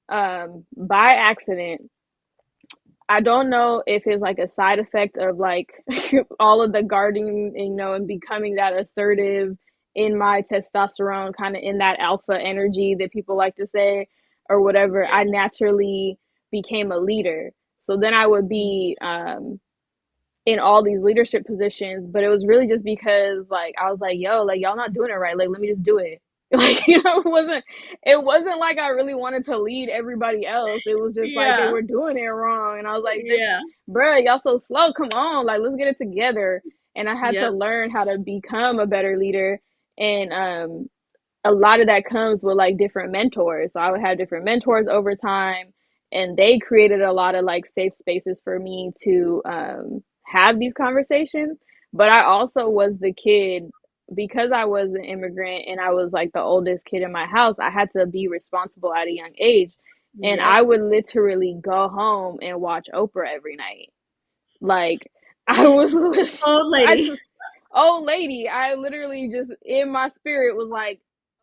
by accident, I don't know if it's like a side effect of like all of the guarding, and becoming that assertive in my testosterone, kind of in that alpha energy that people like to say, or whatever. I naturally became a leader. So then I would be, in all these leadership positions, but it was really just because like I was like, yo, like y'all not doing it right. Like let me just do it. Like, you know, it wasn't like I really wanted to lead everybody else. It was just like they Yeah. were doing it wrong. And I was like, bitch, Yeah. bruh, y'all so slow. Come on, like let's get it together. And I had to Yep. learn how to become a better leader. And a lot of that comes with like different mentors. So I would have different mentors over time, and they created a lot of like safe spaces for me to have these conversations. But I also was the kid, because I was an immigrant and I was like the oldest kid in my house. I had to be responsible at a young age, and Yep. I would literally go home and watch Oprah every night. Like I was, Old I lady. just old lady. I literally just in my spirit was like,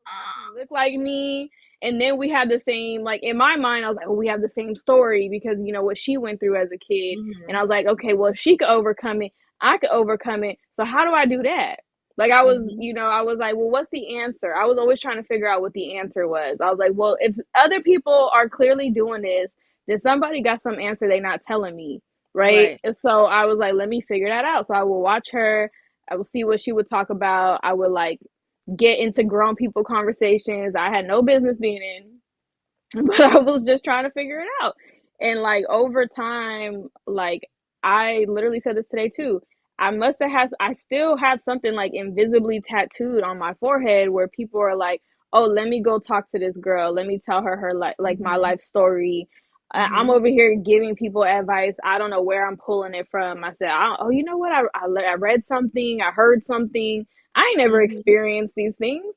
okay, she looked like me. And then we had the same, like in my mind, I was like, oh, we have the same story because you know what she went through as a kid. And I Mm-hmm. was like, okay, well, if she could overcome it, I could overcome it. So how do I do that? Like I was, Mm-hmm. you know, I was like, well, what's the answer? I was always trying to figure out what the answer was. I was like, well, if other people are clearly doing this, then somebody got some answer they not telling me, right? Right. And so I was like, let me figure that out. So I will watch her. I will see what she would talk about. I would like get into grown people conversations I had no business being in, but I was just trying to figure it out. And like over time, like I literally said this today too. I must have had, I still have something like invisibly tattooed on my forehead where people are like, oh, let me go talk to this girl. Let me tell her her like my Mm-hmm. life story. I'm Mm-hmm. over here giving people advice. I don't know where I'm pulling it from. I said, oh, you know what? I read something. I heard something. I ain't never Mm-hmm. experienced these things,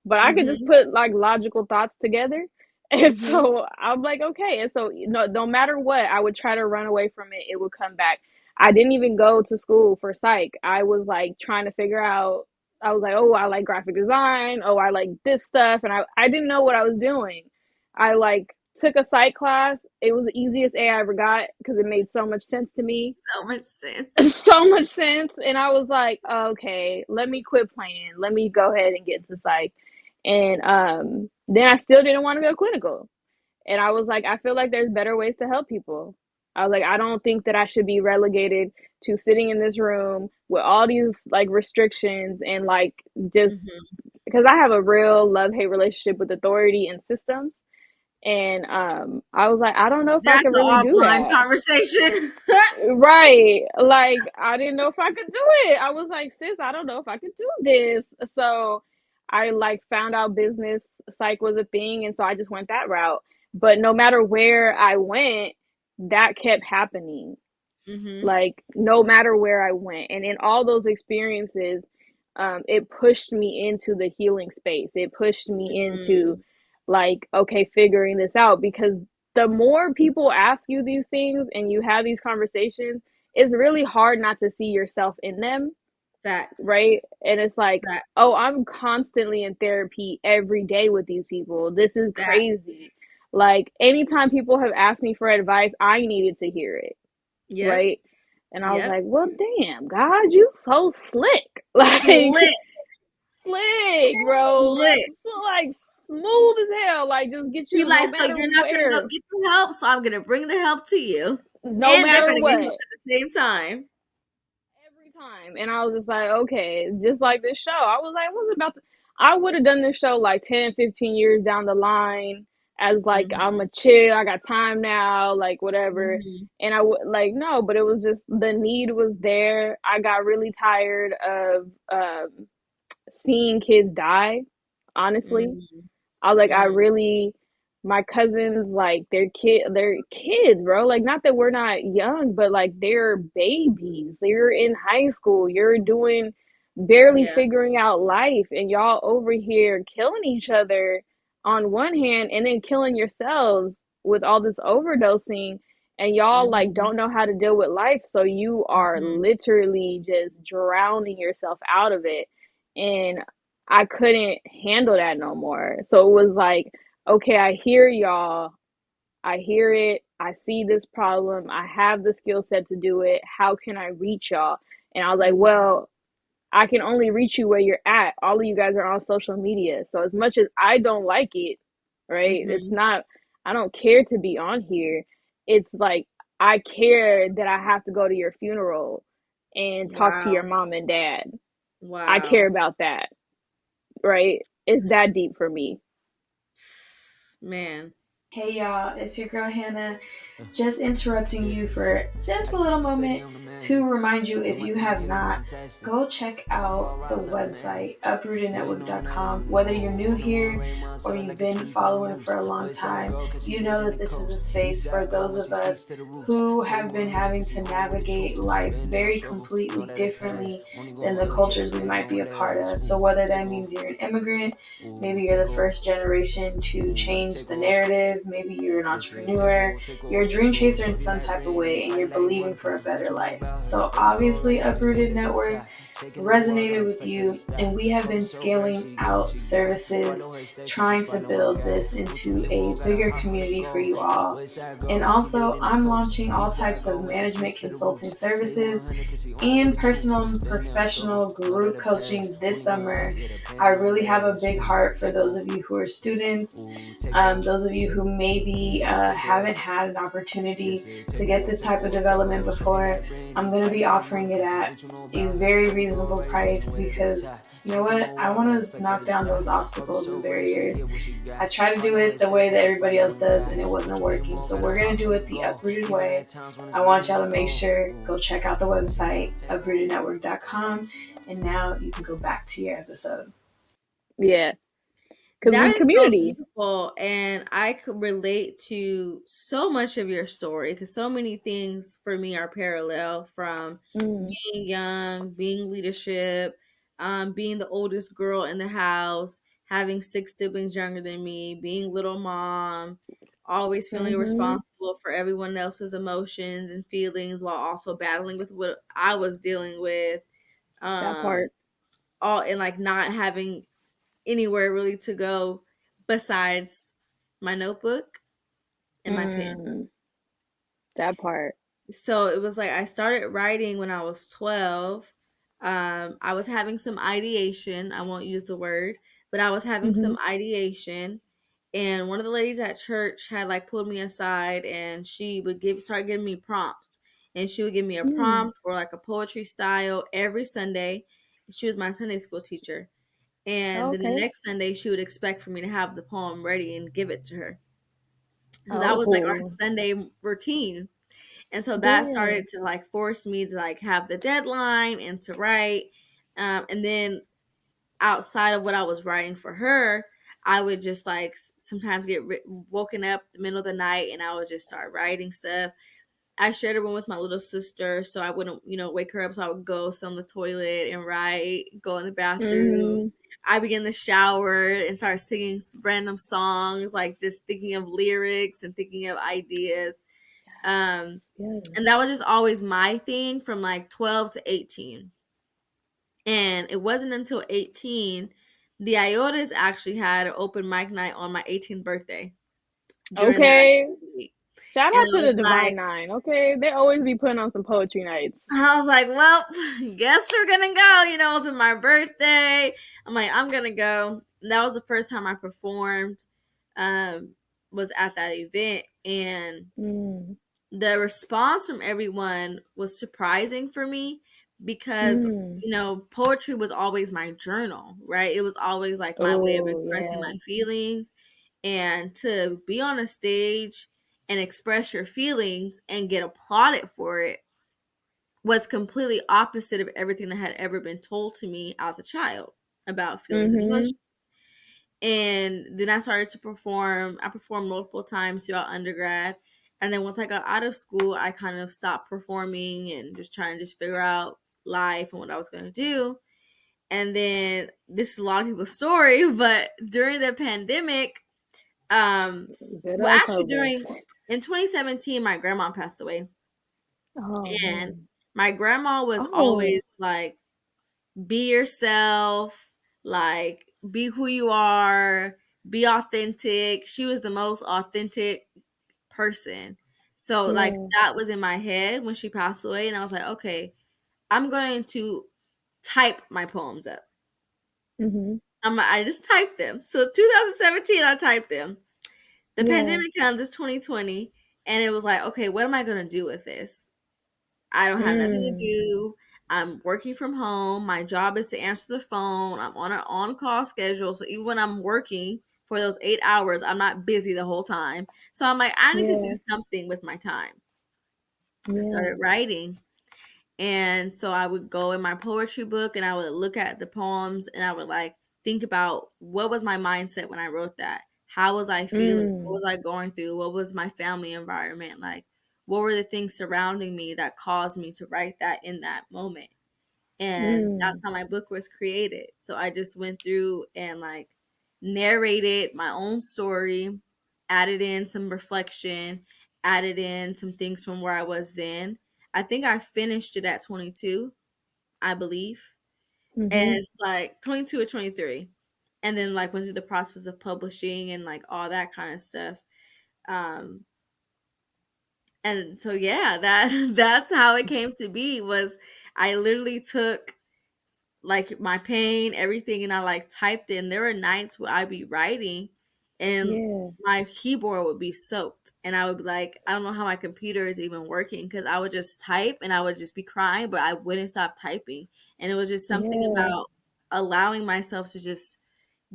but I could just Mm-hmm. put like logical thoughts together. And Mm-hmm. so I'm like, okay. And so, you know, no matter what, I would try to run away from it. It would come back. I didn't even go to school for psych. I was like trying to figure out, I was like, oh, I like graphic design. Oh, I like this stuff. And I didn't know what I was doing. I like took a psych class. It was the easiest A I ever got because it made so much sense to me. So much sense. So much sense. And I was like, okay, let me quit playing. Let me go ahead and get into psych. And then I still didn't want to go clinical. And I was like, I feel like there's better ways to help people. I was like, I don't think that I should be relegated to sitting in this room with all these like restrictions and like just Mm-hmm. because I have a real love hate relationship with authority and systems. And I was like, I don't know if I That's could an really do offline that. conversation. Right. Like I didn't know if I could do it. I was like, sis, I don't know if I could do this. So I like found out business psych was a thing, and so I just went that route. But no matter where I went, that kept happening. Mm-hmm. Like no matter where I went, and in all those experiences, it pushed me into the healing space. It pushed me into Mm. like, okay, figuring this out, because the more people ask you these things and you have these conversations, it's really hard not to see yourself in them, Facts. right? And it's like, That oh, I'm constantly in therapy every day with these people. This is that crazy. Like anytime people have asked me for advice, I needed to hear it, yep. right? And I was Yep. like, well, damn, God, you so slick. Like, Slick. slick, bro. Slick. Like, smooth as hell. Like, just get He you no like, so matter you're not gonna go where, get the help, so I'm gonna bring the help to you. no And they're matter gonna get help what. at the same time. Every time. And I was just like, okay, just like this show. I was like, what's about to, I would have done this show like 10, 15 years down the line as like, I'm Mm-hmm. a chill, I got time now, like whatever. Mm-hmm. And I would like, no, but it was just the need was there. I got really tired of seeing kids die, honestly. I was like, I Mm-hmm. really, my cousins, like they're kids, bro. Like, not that we're not young, but like they're babies. They're in high school. You're doing barely Yeah. figuring out life, and y'all over here killing each other on one hand, and then killing yourselves with all this overdosing, and y'all like Mm-hmm. don't know how to deal with life, so you are Mm-hmm. literally just drowning yourself out of it. And I couldn't handle that no more. So it was like, okay, I hear y'all. I hear it. I see this problem. I have the skill set to do it. How can I reach y'all? And I was like, Mm-hmm. well, I can only reach you where you're at. All of you guys are on social media. So as much as I don't like it, right? It's Mm-hmm. not, I don't care to be on here. It's like, I care that I have to go to your funeral. and talk to your Wow. mom and dad. I care Wow. about that, right? It's that deep for me. Man. Hey y'all, it's your girl Hanna. Just interrupting you for just a little moment to remind you, if you have not, go check out the website uprootednetwork.com. Whether you're new here or you've been following for a long time, you know that this is a space for those of us who have been having to navigate life very completely differently than the cultures we might be a part of. So whether that means you're an immigrant, maybe you're the first generation to change the narrative, maybe you're an entrepreneur, you're a dream chaser in some type of way, and you're believing for a better life. So obviously Uprooted Network resonated with you, and we have been scaling out services, trying to build this into a bigger community for you all. And also, I'm launching all types of management consulting services and personal and professional group coaching this summer. I really have a big heart for those of you who are students, those of you who maybe haven't had an opportunity to get this type of development before. I'm going to be offering it at a very reasonable price because, you know what, I want to knock down those obstacles and barriers. I try to do it the way that everybody else does, and it wasn't working. So we're going to do it the uprooted way. I want y'all to make sure, go check out the website, uprootednetwork.com. And now you can go back to your episode. Yeah, because That we is so community. beautiful. And I could relate to so much of your story because so many things for me are parallel, from Mm. being young, being leadership, being the oldest girl in the house, having 6 siblings younger than me, being little mom, always feeling Mm-hmm. responsible for everyone else's emotions and feelings while also battling with what I was dealing with. That Um, part. all and like not having anywhere really to go besides my notebook and my pen. Mm. That part. So it was like I started writing when I was 12. I was having some ideation. I won't use the word, but I was having Mm-hmm. some ideation. And one of the ladies at church had like pulled me aside, and she would start giving me prompts. And she would give me a Mm. prompt or like a poetry style every Sunday. She was my Sunday school teacher. And then the Okay. next Sunday, she would expect for me to have the poem ready and give it to her. So that was like our Oh, Sunday routine. And so that yeah. started to like force me to like have the deadline and to write. And then outside of what I was writing for her, I would just like sometimes get woken up in the middle of the night and I would just start writing stuff. I shared a room with my little sister, so I wouldn't, wake her up. So I would go sit on the toilet and write, go in the bathroom. Mm-hmm. I began to shower and start singing random songs, like just thinking of lyrics and thinking of ideas. Um, Yes. and that was just always my thing from like 12 to 18. And it wasn't until 18, the Iotas actually had an open mic night on my 18th birthday during their Okay. week. Shout And out I to was the Divine like, Nine. Okay, they always be putting on some poetry nights. I was like, well, guess we're gonna go. It was my birthday. I'm like, I'm gonna go. And that was the first time I performed. Um, was at that event, and Mm. the response from everyone was surprising for me because Mm. poetry was always my journal, right? It was always like my way of Oh expressing yeah. my feelings, and to be on a stage and express your feelings and get applauded for it was completely opposite of everything that had ever been told to me as a child about feelings and Mm-hmm. emotions. And then I started to perform. I performed multiple times throughout undergrad. And then once I got out of school, I kind of stopped performing and just trying to just figure out life and what I was going to do. And then this is a lot of people's story, but during the pandemic, Good well, old actually COVID. in 2017, my grandma passed away. Oh And man. my grandma was Oh. always like, be yourself, like be who you are, be authentic. She was the most authentic person. So like Yeah. that was in my head when she passed away, and I was like, okay, I'm going to type my poems up. Mm-hmm. I just typed them. So 2017, I typed them. The Yeah. pandemic comes, it's 2020, and it was like, okay, what am I going to do with this? I don't have nothing to Mm. do. I'm working from home. My job is to answer the phone. I'm on an on-call schedule. So even when I'm working for those 8 hours, I'm not busy the whole time. So I'm like, I need to do Yeah. something with my time. I started Yeah. writing. And so I would go in my poetry book and I would look at the poems and I would like think about what was my mindset when I wrote that? How was I feeling? What Mm. was I going through? What was my family environment like? What were the things surrounding me that caused me to write that in that moment? And that's Mm. how my book was created. So I just went through and like narrated my own story, added in some reflection, added in some things from where I was then. I think I finished it at 22, I believe. And Mhm. it's like 22 or 23. And then like went through the process of publishing and like all that kind of stuff. Um and so yeah, that that's how it came to be was I literally took like my pain, everything, and I like typed it. And there were nights where I'd be writing and Yeah. my keyboard would be soaked. And I would be like, I don't know how my computer is even working because I would just type and I would just be crying, but I wouldn't stop typing. And it was just something Yeah. about allowing myself to just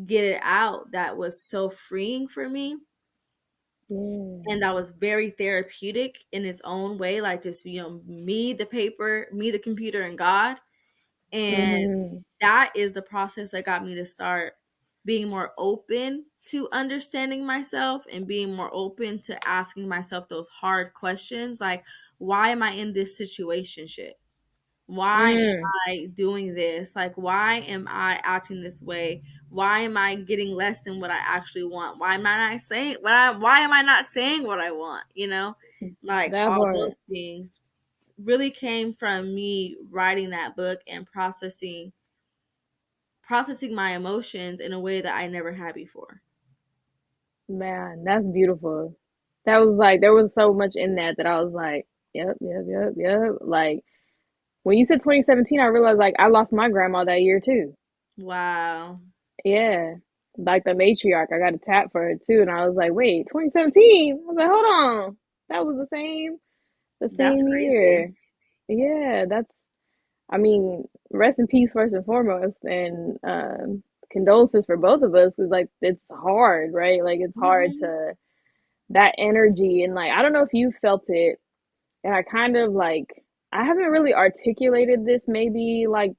get it out that was so freeing for me. Yeah. And that was very therapeutic in its own way, like just, me, the paper, me, the computer, and God. And Mhm. that is the process that got me to start being more open to understanding myself and being more open to asking myself those hard questions like, why am I in this situationship? Why am Mm. I doing this? Like, why am I acting this way? Why am I getting less than what I actually want? Why am I not saying why am I not saying what I want? Like That all part. those things really came from me writing that book and processing my emotions in a way that I never had before. Man, that's beautiful. That was like there was so much in that that I was like, yep, yep, yep, yep. Like when you said 2017, I realized like I lost my grandma that year too. Wow. Yeah. Like the matriarch, I got a tap for her too, and I was like, wait, 2017? I was like, hold on. That was the That's same crazy. year. Yeah, that's I mean, rest in peace first and foremost, and condolences for both of us because like it's hard, right? Like it's hard Hmm. to that energy and like I don't know if you felt it, and I kind of like I haven't really articulated this maybe like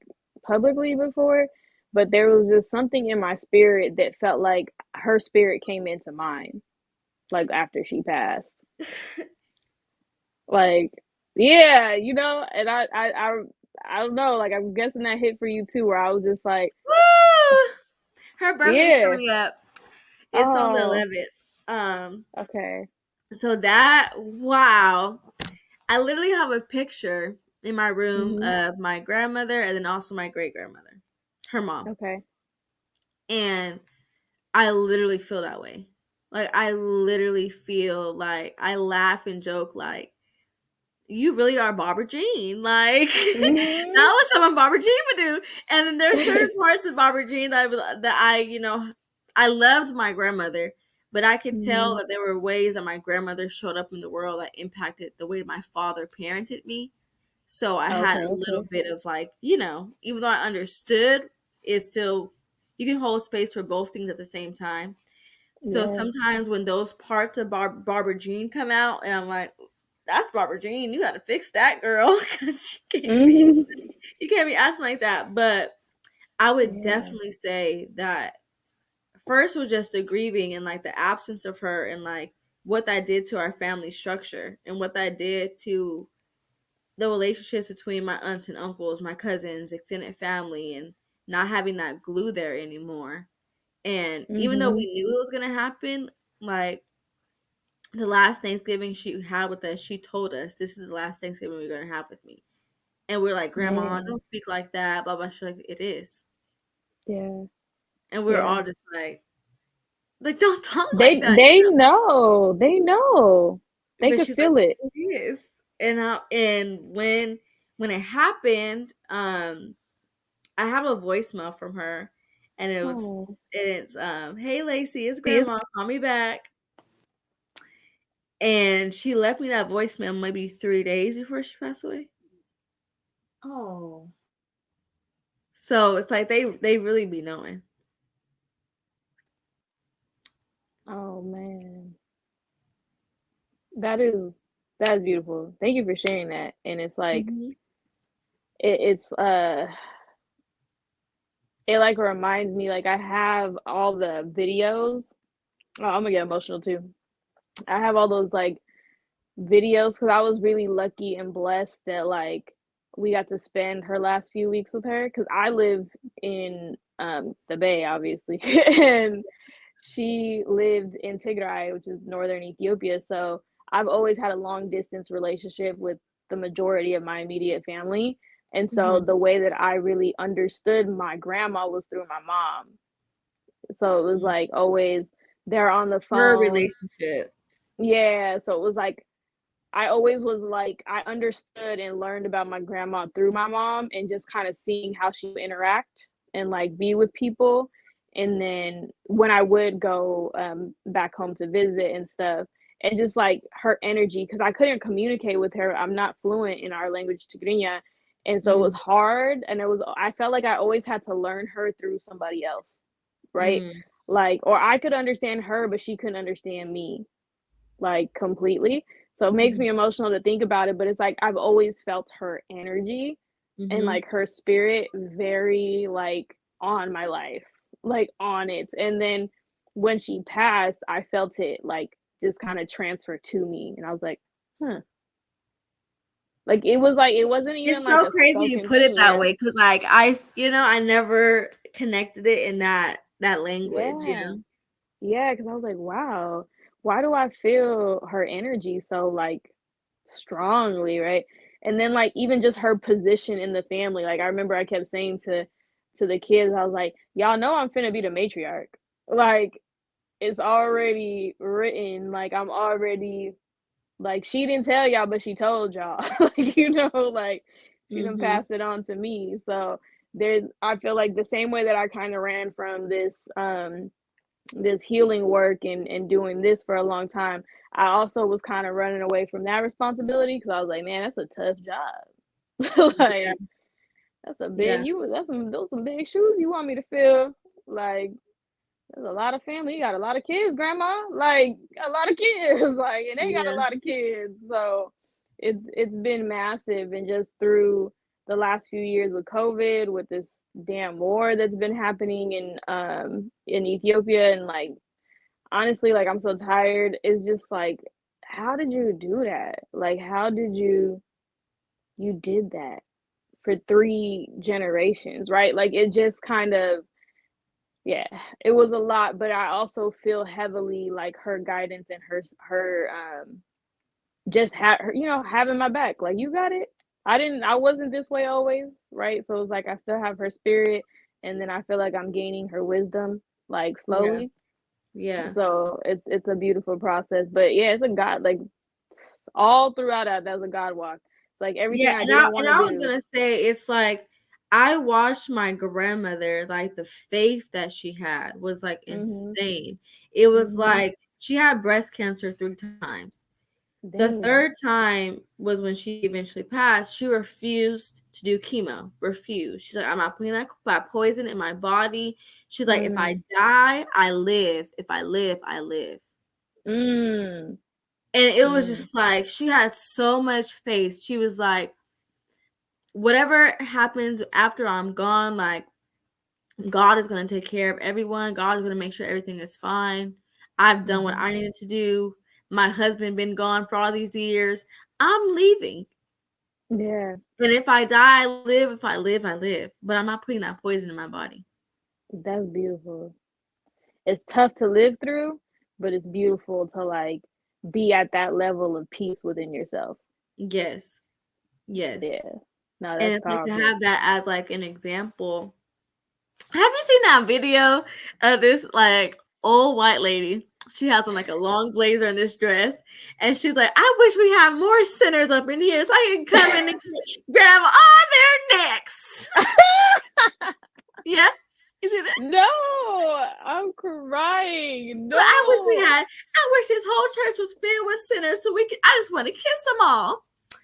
publicly before, but there was just something in my spirit that felt like her spirit came into mine, like after she passed. Like, yeah, and I don't know, like I'm guessing that hit for you too, where I was just like, Woo! Her birthday's yeah, coming up. It's on the oh, 11th. okay, So that wow. I literally have a picture in my room mm-hmm, of my grandmother and then also my great grandmother, her mom. okay, And I literally feel that way. Like I literally feel like I laugh and joke like you really are Barbara Jean. Like that mm-hmm, was something Barbara Jean would do. And then there's certain parts of Barbara Jean I loved my grandmother, but I could tell mm-hmm, that there were ways that my grandmother showed up in the world that impacted the way my father parented me. So I had okay, a little okay, bit of like, even though I understood, it's still you can hold space for both things at the same time. So yeah, sometimes when those parts of Barbara Jean come out, and I'm like, "That's Barbara Jean. You got to fix that, girl, because mm-hmm, you can't be acting like that." But I would yeah, definitely say that first was just the grieving and like the absence of her, and like what that did to our family structure, and what that did to the relationships between my aunts and uncles, my cousins, extended family, and not having that glue there anymore. And even though mm-hmm, we knew it was gonna happen, like the last Thanksgiving she had with us, she told us, "This is the last Thanksgiving we're gonna have with me." And we're like, "Grandma, man, don't speak like that." Blah blah. She's like, "It is," yeah, and we're yeah. all just like, don't talk They like that. they know, they know, they But could she's like, feel it. "It is." And when it happened, I have a voicemail from her, and Oh, it's "Hey Lacey, it's Grandma. Call me back." And she left me that voicemail maybe 3 days before she passed away. Oh. So it's like they really be knowing. Oh man. That's beautiful. Thank you for sharing that. And it's like Mm-hmm. it's it like reminds me, like I have all the videos. Oh, I'm gonna get emotional too. I have all those like videos because I was really lucky and blessed that like we got to spend her last few weeks with her because I live in the Bay, obviously, and she lived in Tigray, which is northern Ethiopia. So I've always had a long distance relationship with the majority of my immediate family. And so Mm-hmm. the way that I really understood my grandma was through my mom. So it was like always they're on the Her phone. relationship. Yeah. So it was like I always was like, I understood and learned about my grandma through my mom and just kind of seeing how she would interact and like be with people. And then when I would go back home to visit and stuff, and just like her energy, because I couldn't communicate with her. I'm not fluent in our language, Tigrinya. And so it was hard. And I felt like I always had to learn her through somebody else, right? Mm-hmm. Like, or I could understand her, but she couldn't understand me like completely. So it makes me emotional to think about it, but it's like I've always felt her energy and Mm-hmm. like her spirit very like on my life, like on it. And then when she passed, I felt it like just kind of transfer to me. And I was huh. Like it wasn't even It's like so a crazy you spoken put it thing. that Yeah. way because, like, I never connected it in that language. Yeah. Yeah. Cause I was like, wow, why do I feel her energy so like strongly, right? And then like even just her position in the family. Like I remember I kept saying to the kids, I was like, y'all know I'm finna be the matriarch. Like it's already written. Like I'm already like she didn't tell y'all, but she told y'all. Like like she done Mm-hmm. passed it on to me. So there's I feel like the same way that I kind of ran from this healing work and doing this for a long time, I also was kind of running away from that responsibility because I was like, man, that's a tough job. Yeah. Like that's a big Yeah. you that's some those some big shoes you want me to fill. Like there's a lot of family. You got a lot of kids, grandma. Like got a lot of kids. Like and they got a Yeah. lot of kids. So it's been massive and just through the last few years with COVID, with this damn war that's been happening in Ethiopia and like honestly, like I'm so tired. It's just like, how did you do that? Like, how did you did that for 3 generations, right? Like it just kind of, yeah, it was a lot. But I also feel heavily like her guidance and her just have her, having my back. Like you got it. I wasn't this way always, right? So it's like I still have her spirit, and then I feel like I'm gaining her wisdom, like Yeah. slowly. Yeah. So it's a beautiful process. But yeah, it's a God like all throughout that's a God walk. It's like everything Yeah. I And I didn't want and to I was do. gonna say it's like I watched my grandmother, like the faith that she had was like Mhm. insane. It was Mhm. like she had breast cancer 3 times. The Dang. third time was when she eventually passed. She refused to do chemo. Refused. She's like, I'm not putting that poison in my body. She's like, if I Mm. die, I live. If I live, I live. Mm. And it was Mm. just like she had so much faith. She was like, whatever happens after I'm gone, like God is gonna take care of everyone. God is gonna make sure everything is fine. I've done what Mhm. I needed to do. My husband been gone for all these years. I'm leaving. Yeah, And if I die, I live. If I live, I live. But I'm not putting that poison in my body. that's beautiful. It's tough to live through, but it's beautiful to like be at that level of peace within yourself. Yes. Yes. Yeah. No, And that's it's like to powerful. have that as like an example. Have you seen that video of this like old white lady? She has on like a long blazer and this dress, and she's like, "I wish we had more sinners up in here so I can come in and grab all their necks." Yeah, you see that? No, I'm crying. I wish we No. had. I wish this whole church was filled with sinners so we could. I just want to kiss them all. Oh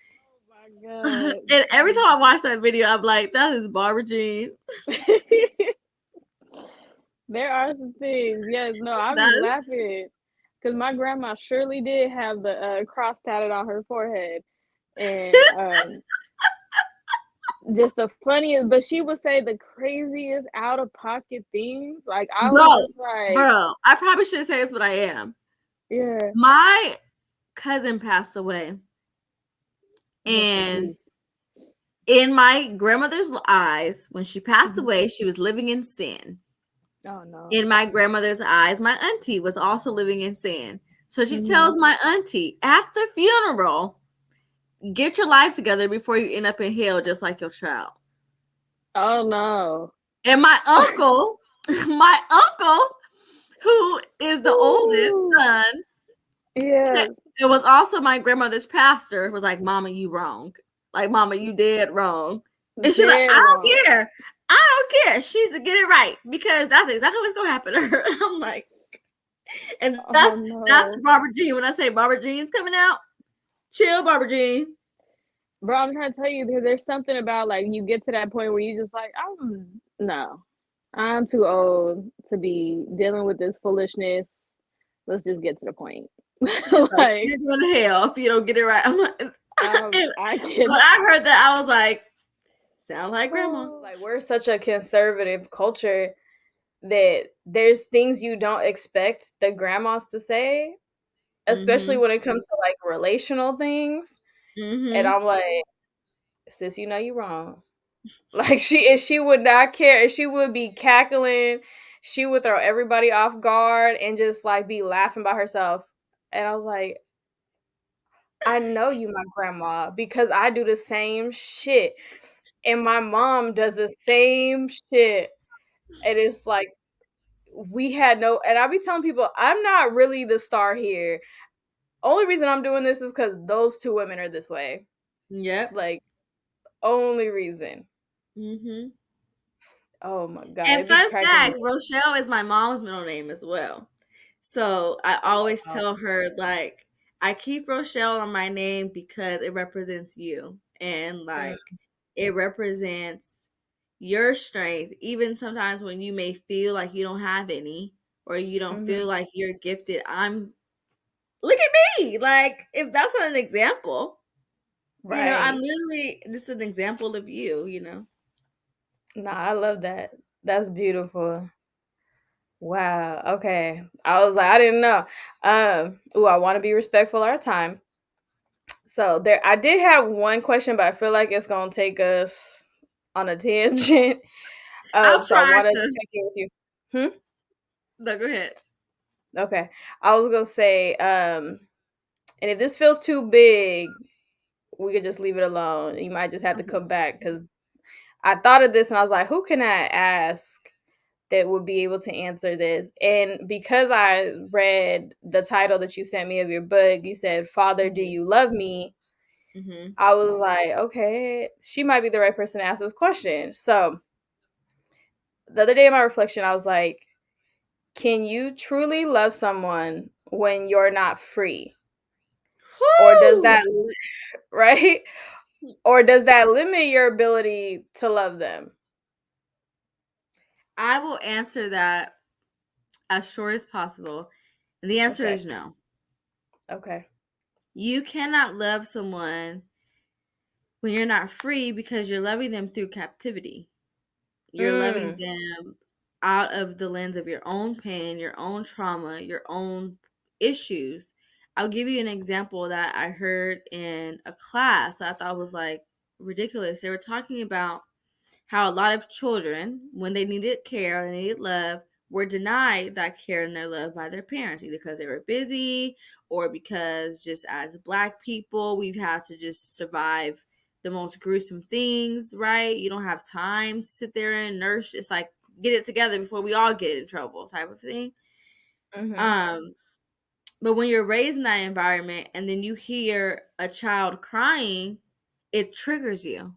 my God. And every time I watch that video, I'm like, that is Barbara Jean. There are some things. Yes, no, I That be is laughing because my grandma surely did have the cross tatted on her forehead, and just the funniest. But she would say the craziest out of pocket things. Like I was just like, bro. I probably shouldn't say this, but I am. yeah. My cousin passed away, Rest in and peace. in my grandmother's eyes, when she passed Mhm. away, she was living in sin. Oh no. In my grandmother's eyes, my auntie was also living in sin. So she Mhm. tells my auntie at the funeral, get your life together before you end up in hell just like your child. Oh no. And my uncle, who is the oldest Ooh. son, Yes. it was also my grandmother's pastor, was like, Mama, you wrong. Like, Mama, you dead wrong. And she's like, Dead I wrong. don't care. I don't care. She's to get it right because that's exactly what's gonna happen to her. I'm like, and Oh that's no. Barbara Jean. When I say Barbara Jean's coming out, chill, Barbara Jean. Bro, I'm trying to tell you, there's something about like you get to that point where you just like, no, I'm too old to be dealing with this foolishness. Let's just get to the point. She's like, Like, you're going to hell if you don't get it right. I'm like, I when can. I heard that, I was like, sound like grandma. Like we're such a conservative culture that there's things you don't expect the grandmas to say, especially when it comes to like relational things. And I'm like, sis, you know you're wrong. Like she would not care. She would be cackling. She would throw everybody off guard and just like be laughing by herself. And I was like, I know you, my grandma, because I do the same shit. And my mom does the same shit. And it's like, we had no, and I be telling people, I'm not really the star here. Only reason I'm doing this is because those two women are this way. Yep. Like, only reason. Mm-hmm. Oh my God. And It'd be fun cracking fact, me. Rochelle is my mom's middle name as well. So I always tell her, like, I keep Rochelle on my name because it represents you. And like it represents your strength, even sometimes when you may feel like you don't have any or you don't feel like you're gifted. Look at me. Like, if that's not an example, Right. you know, I'm literally just an example of you, you know. Nah, I love that. That's beautiful. Wow. Okay. I was like, I didn't know. I want to be respectful of our time. So I did have one question, but I feel like it's gonna take us on a tangent. I'll So I try want to to. check in with you. No, go ahead. Okay. I was gonna say, and if this feels too big, we could just leave it alone. You might just have to come back because I thought of this and I was like, who can I ask that would be able to answer this? And because I read the title that you sent me of your book, you said, Father, do you love me? I was like, okay, she might be the right person to ask this question. So the other day in my reflection, I was like, can you truly love someone when you're not free? Woo! Or does that, right? Or does that limit your ability to love them? I will answer that as short as possible. And the answer is no. Okay. You cannot love someone when you're not free because you're loving them through captivity. You're loving them out of the lens of your own pain, your own trauma, your own issues. I'll give you an example that I heard in a class that I thought was like ridiculous. They were talking about how a lot of children, when they needed care and they needed love, were denied that care and their love by their parents, either because they were busy or because just as Black people, we've had to just survive the most gruesome things, right? You don't have time to sit there and nurse. It's like, get it together before we all get in trouble type of thing. But when you're raised in that environment and then you hear a child crying, it triggers you.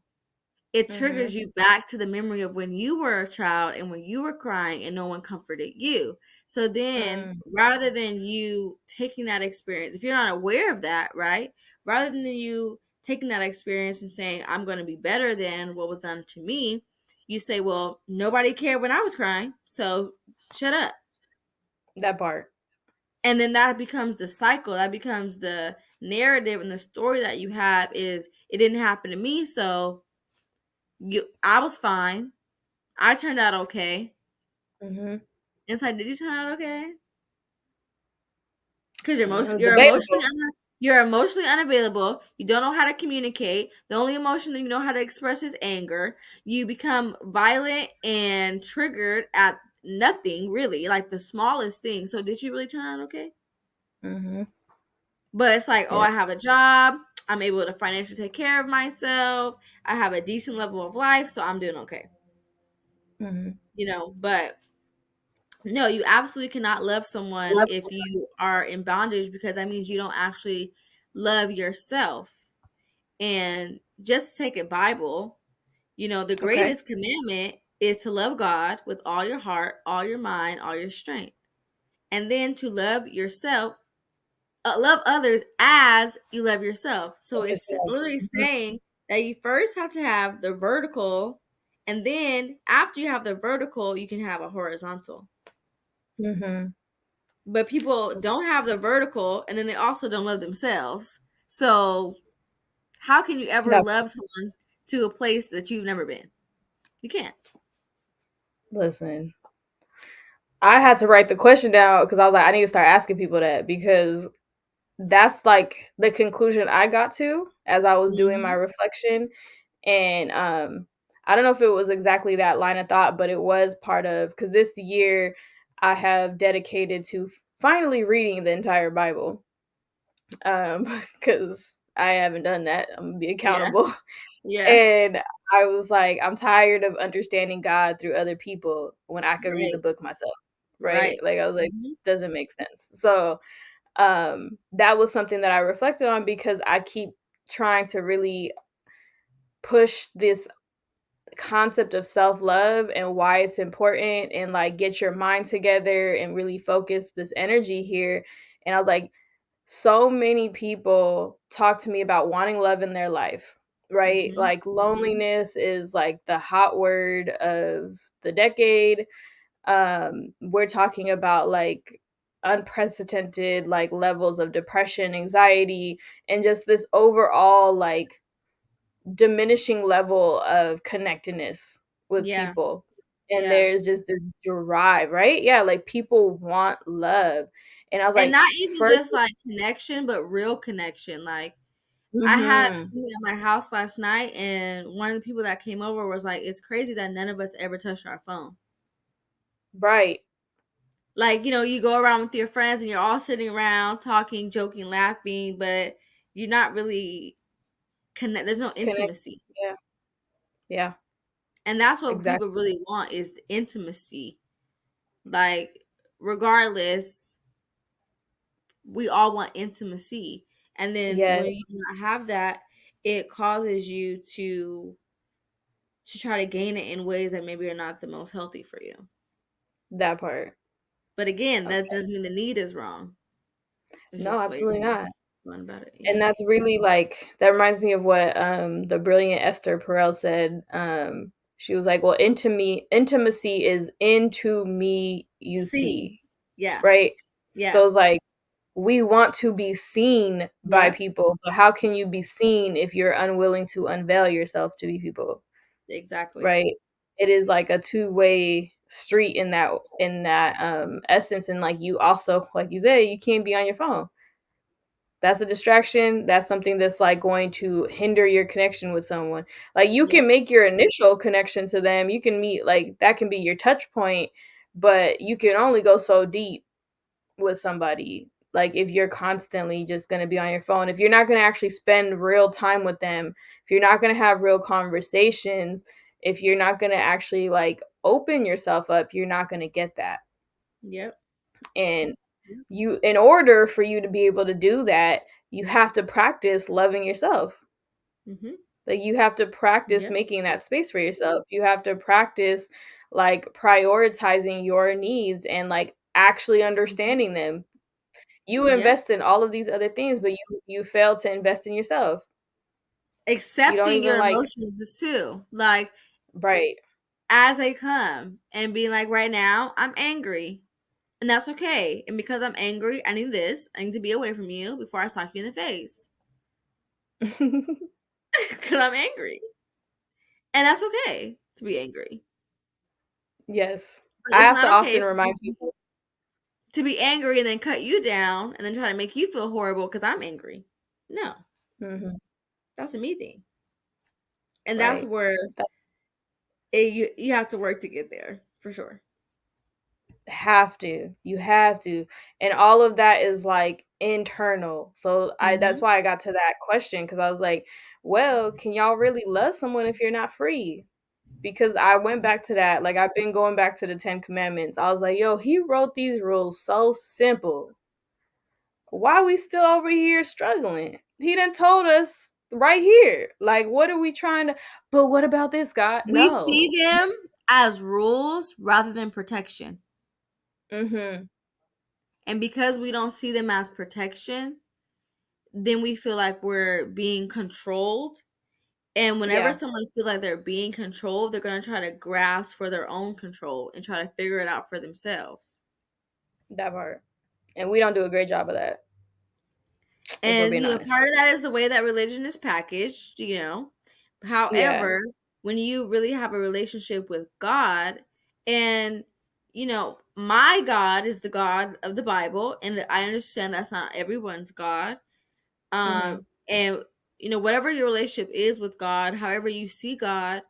It triggers you back to the memory of when you were a child and when you were crying and no one comforted you. So then, rather than you taking that experience, if you're not aware of that, right? Rather than you taking that experience and saying, I'm going to be better than what was done to me, you say, well, nobody cared when I was crying, so shut up. That part. And then that becomes the cycle. That becomes the narrative and the story that you have is it didn't happen to me, so I was fine. I turned out okay. Mm-hmm. It's like, did you turn out okay? Because you're emotionally unavailable. You don't know how to communicate. The only emotion that you know how to express is anger. You become violent and triggered at nothing, really, like the smallest thing. So did you really turn out okay? Mm-hmm. But it's like, oh, Yeah. I have a job. I'm able to financially take care of myself. I have a decent level of life, so I'm doing okay. Mm-hmm. But no, you absolutely cannot love someone if you are in bondage, because that means you don't actually love yourself. And just to take a Bible, the Okay. greatest commandment is to love God with all your heart, all your mind, all your strength. And then to love yourself, love others as you love yourself. So it's literally saying that you first have to have the vertical, and then after you have the vertical, you can have a horizontal. Mm-hmm. But people don't have the vertical, and then they also don't love themselves. So how can you ever love someone to a place that you've never been? You can't. Listen, I had to write the question down because I was like, I need to start asking people that, because that's like the conclusion I got to as I was doing my reflection. And I don't know if it was exactly that line of thought, but it was part of, because this year I have dedicated to finally reading the entire Bible. Because I haven't done that. I'm gonna be accountable. Yeah. And I was like, I'm tired of understanding God through other people when I could read the book myself. Right? Right. Like, I was like, doesn't make sense. So that was something that I reflected on, because I keep trying to really push this concept of self-love and why it's important, and like get your mind together and really focus this energy here. And I was like, so many people talk to me about wanting love in their life, right? Like loneliness is like the hot word of the decade. We're talking about like unprecedented like levels of depression, anxiety, and just this overall like diminishing level of connectedness with Yeah. people. And Yeah. there's just this drive, right? Yeah, like people want love. And I was And like, not even first, just like connection, but real connection. Like I had mm-hmm, somebody at my house last night, and one of the people that came over was like, it's crazy that none of us ever touched our phone. right. Like, you go around with your friends and you're all sitting around talking, joking, laughing, but you're not really there's no Connect. intimacy. Yeah. Yeah. And that's what people Exactly. really want, is the intimacy. Like, regardless, we all want intimacy. And then Yes, when you do not have that, it causes you to try to gain it in ways that maybe are not the most healthy for you. that part. But again, that Okay. doesn't mean the need is wrong. It's No, just the way absolutely not. going about it. And Yeah. that's really like, that reminds me of what the brilliant Esther Perel said. She was like, well, intimacy is into me you See. see. Yeah. Right? Yeah. So it's like, we want to be seen by Yep. people, but how can you be seen if you're unwilling to unveil yourself to be people? Exactly. Right? It is like a two-way street in that essence. And like, you also, like you said, you can't be on your phone. That's a distraction. That's something that's like going to hinder your connection with someone. Like, you Yep. can make your initial connection to them. You can meet, like, that can be your touch point, but you can only go so deep with somebody. Like, if you're constantly just going to be on your phone, if you're not going to actually spend real time with them, if you're not going to have real conversations, if you're not going to actually like open yourself up, you're not going to get that. Yep. And in order for you to be able to do that, you have to practice loving yourself. Mm-hmm. Like, you have to practice Yep. making that space for yourself. You have to practice like prioritizing your needs and like actually understanding them. You Yep. invest in all of these other things, but you fail to invest in yourself. accepting even your like, emotions is too. Like, right. as they come and being like, right now, I'm angry. And that's okay. And because I'm angry, I need this. I need to be away from you before I sock you in the face. Because I'm angry. And that's okay to be angry. Yes. But I it's have not to okay often remind people. to be angry and then cut you down and then try to make you feel horrible because I'm angry. No, Mm-hmm. that's a me thing. And that's Right. where That's you have to work to get there, for sure. you have to, and all of that is like internal. So that's Mm-hmm. why I got to that question, because I was like, well, can y'all really love someone if you're not free? Because I went back to that, like I've been going back to the 10 commandments. I was like, yo, he wrote these rules so simple, why we still over here struggling? He done told us right here, like, what are we trying to, but what about this, God? We see No. them as rules rather than protection. Mm-hmm. And because we don't see them as protection, then we feel like we're being controlled. And whenever Yeah, someone feels like they're being controlled, they're going to try to grasp for their own control and try to figure it out for themselves. that part. And we don't do a great job of that, if we're And, being honest. part of that is the way that religion is packaged, Yeah. However, when you really have a relationship with God, and, my God is the God of the Bible, and I understand that's not everyone's God. Mm-hmm. And, whatever your relationship is with God, however you see God,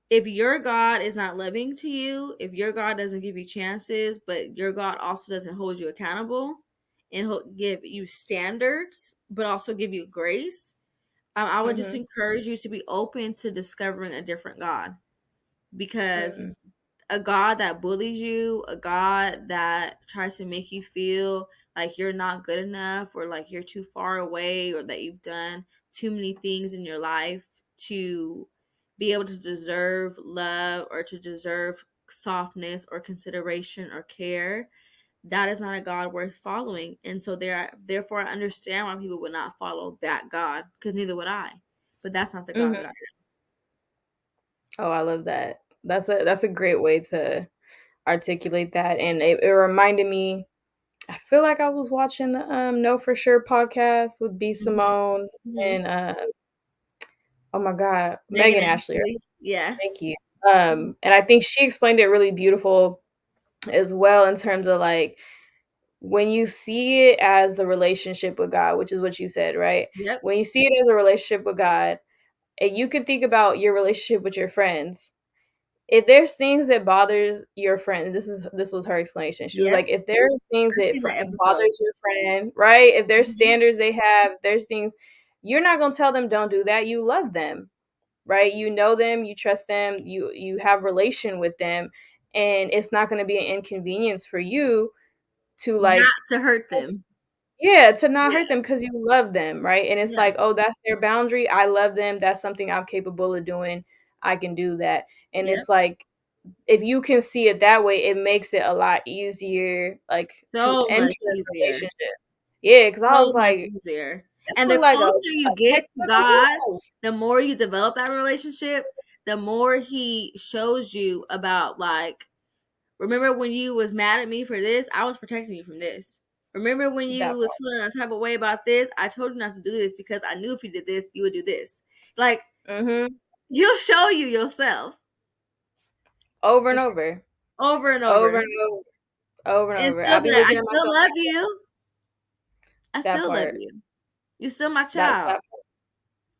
if your God is not loving to you, if your God doesn't give you chances, but your God also doesn't hold you accountable and give you standards, but also give you grace, I would just Mm-hmm. encourage you to be open to discovering a different God, because Mm-hmm. a God that bullies you, a God that tries to make you feel like you're not good enough or like you're too far away or that you've done too many things in your life to be able to deserve love or to deserve softness or consideration or care, that is not a God worth following. And so therefore I understand why people would not follow that God, because neither would I. But that's not the God that I Mm-hmm. Oh, I love that. That's a great way to articulate that. And it reminded me, I feel like I was watching the Know For Sure podcast with B am. Hmm. Simone Hmm. and oh my God, Megan Megan Ashley. Right? Ashley. Yeah. Thank you. And I think she explained it really beautiful as well, in terms of like, when you see it as the relationship with God, which is what you said, right? Yep. When you see it as a relationship with God, and you can think about your relationship with your friends. If there's things that bothers your friend, this was her explanation. She was Yep. like, if there's things I've that seen that episode. bothers your friend, right? If there's Hmm. standards they have, there's things, you're not gonna tell them don't do that. You love them, right? You know them, you trust them, you have relation with them, and it's not gonna be an inconvenience for you to Not like, to hurt them. yeah, to not Yeah. hurt them because you love them, right? And it's Yeah. like, oh, that's their boundary. I love them. That's something I'm capable of doing. I can do that. And Yep. it's like, if you can see it that way, it makes it a lot easier, like, to So enter much a easier. relationship. Yeah, because I So was much like, easier. this And the look like closer you a get to textbook of God, rules. the more you develop that relationship, the more he shows you about, like, remember when you was mad at me for this? I was protecting you from this. Remember when That you was feeling a type of way about this? I told you not to do this because I knew if you did this, you would do this. Like, part. Mm-hmm. he'll show you yourself Over for and sure. over. Over and Over over. and over. Over and And over. I'll still be be like, I looking at still myself love like, you. I that still love part. you. You're still my That child. part.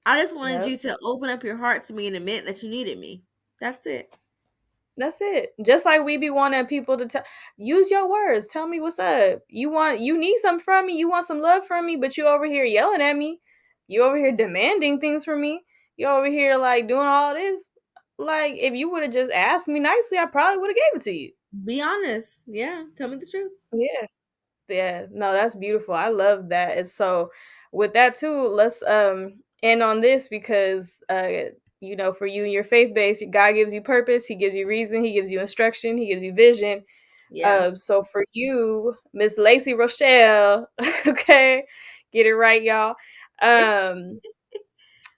I just wanted Yep. you to open up your heart to me and admit that you needed me. That's it. That's it. Just like we be wanting people to tell, use your words. Tell me what's up. You need something from me. You want some love from me, but you over here yelling at me. You over here demanding things from me. You over here like doing all this. Like, if you would have just asked me nicely, I probably would have gave it to you. Be honest. Yeah. Tell me the truth. Yeah. Yeah. No, that's beautiful. I love that. And so with that too, let's end on this, because for you and your faith base, God gives you purpose, he gives you reason, he gives you instruction, he gives you vision. Yeah. So for you, Miss Lacey Rochelle, okay, get it right, y'all. Um,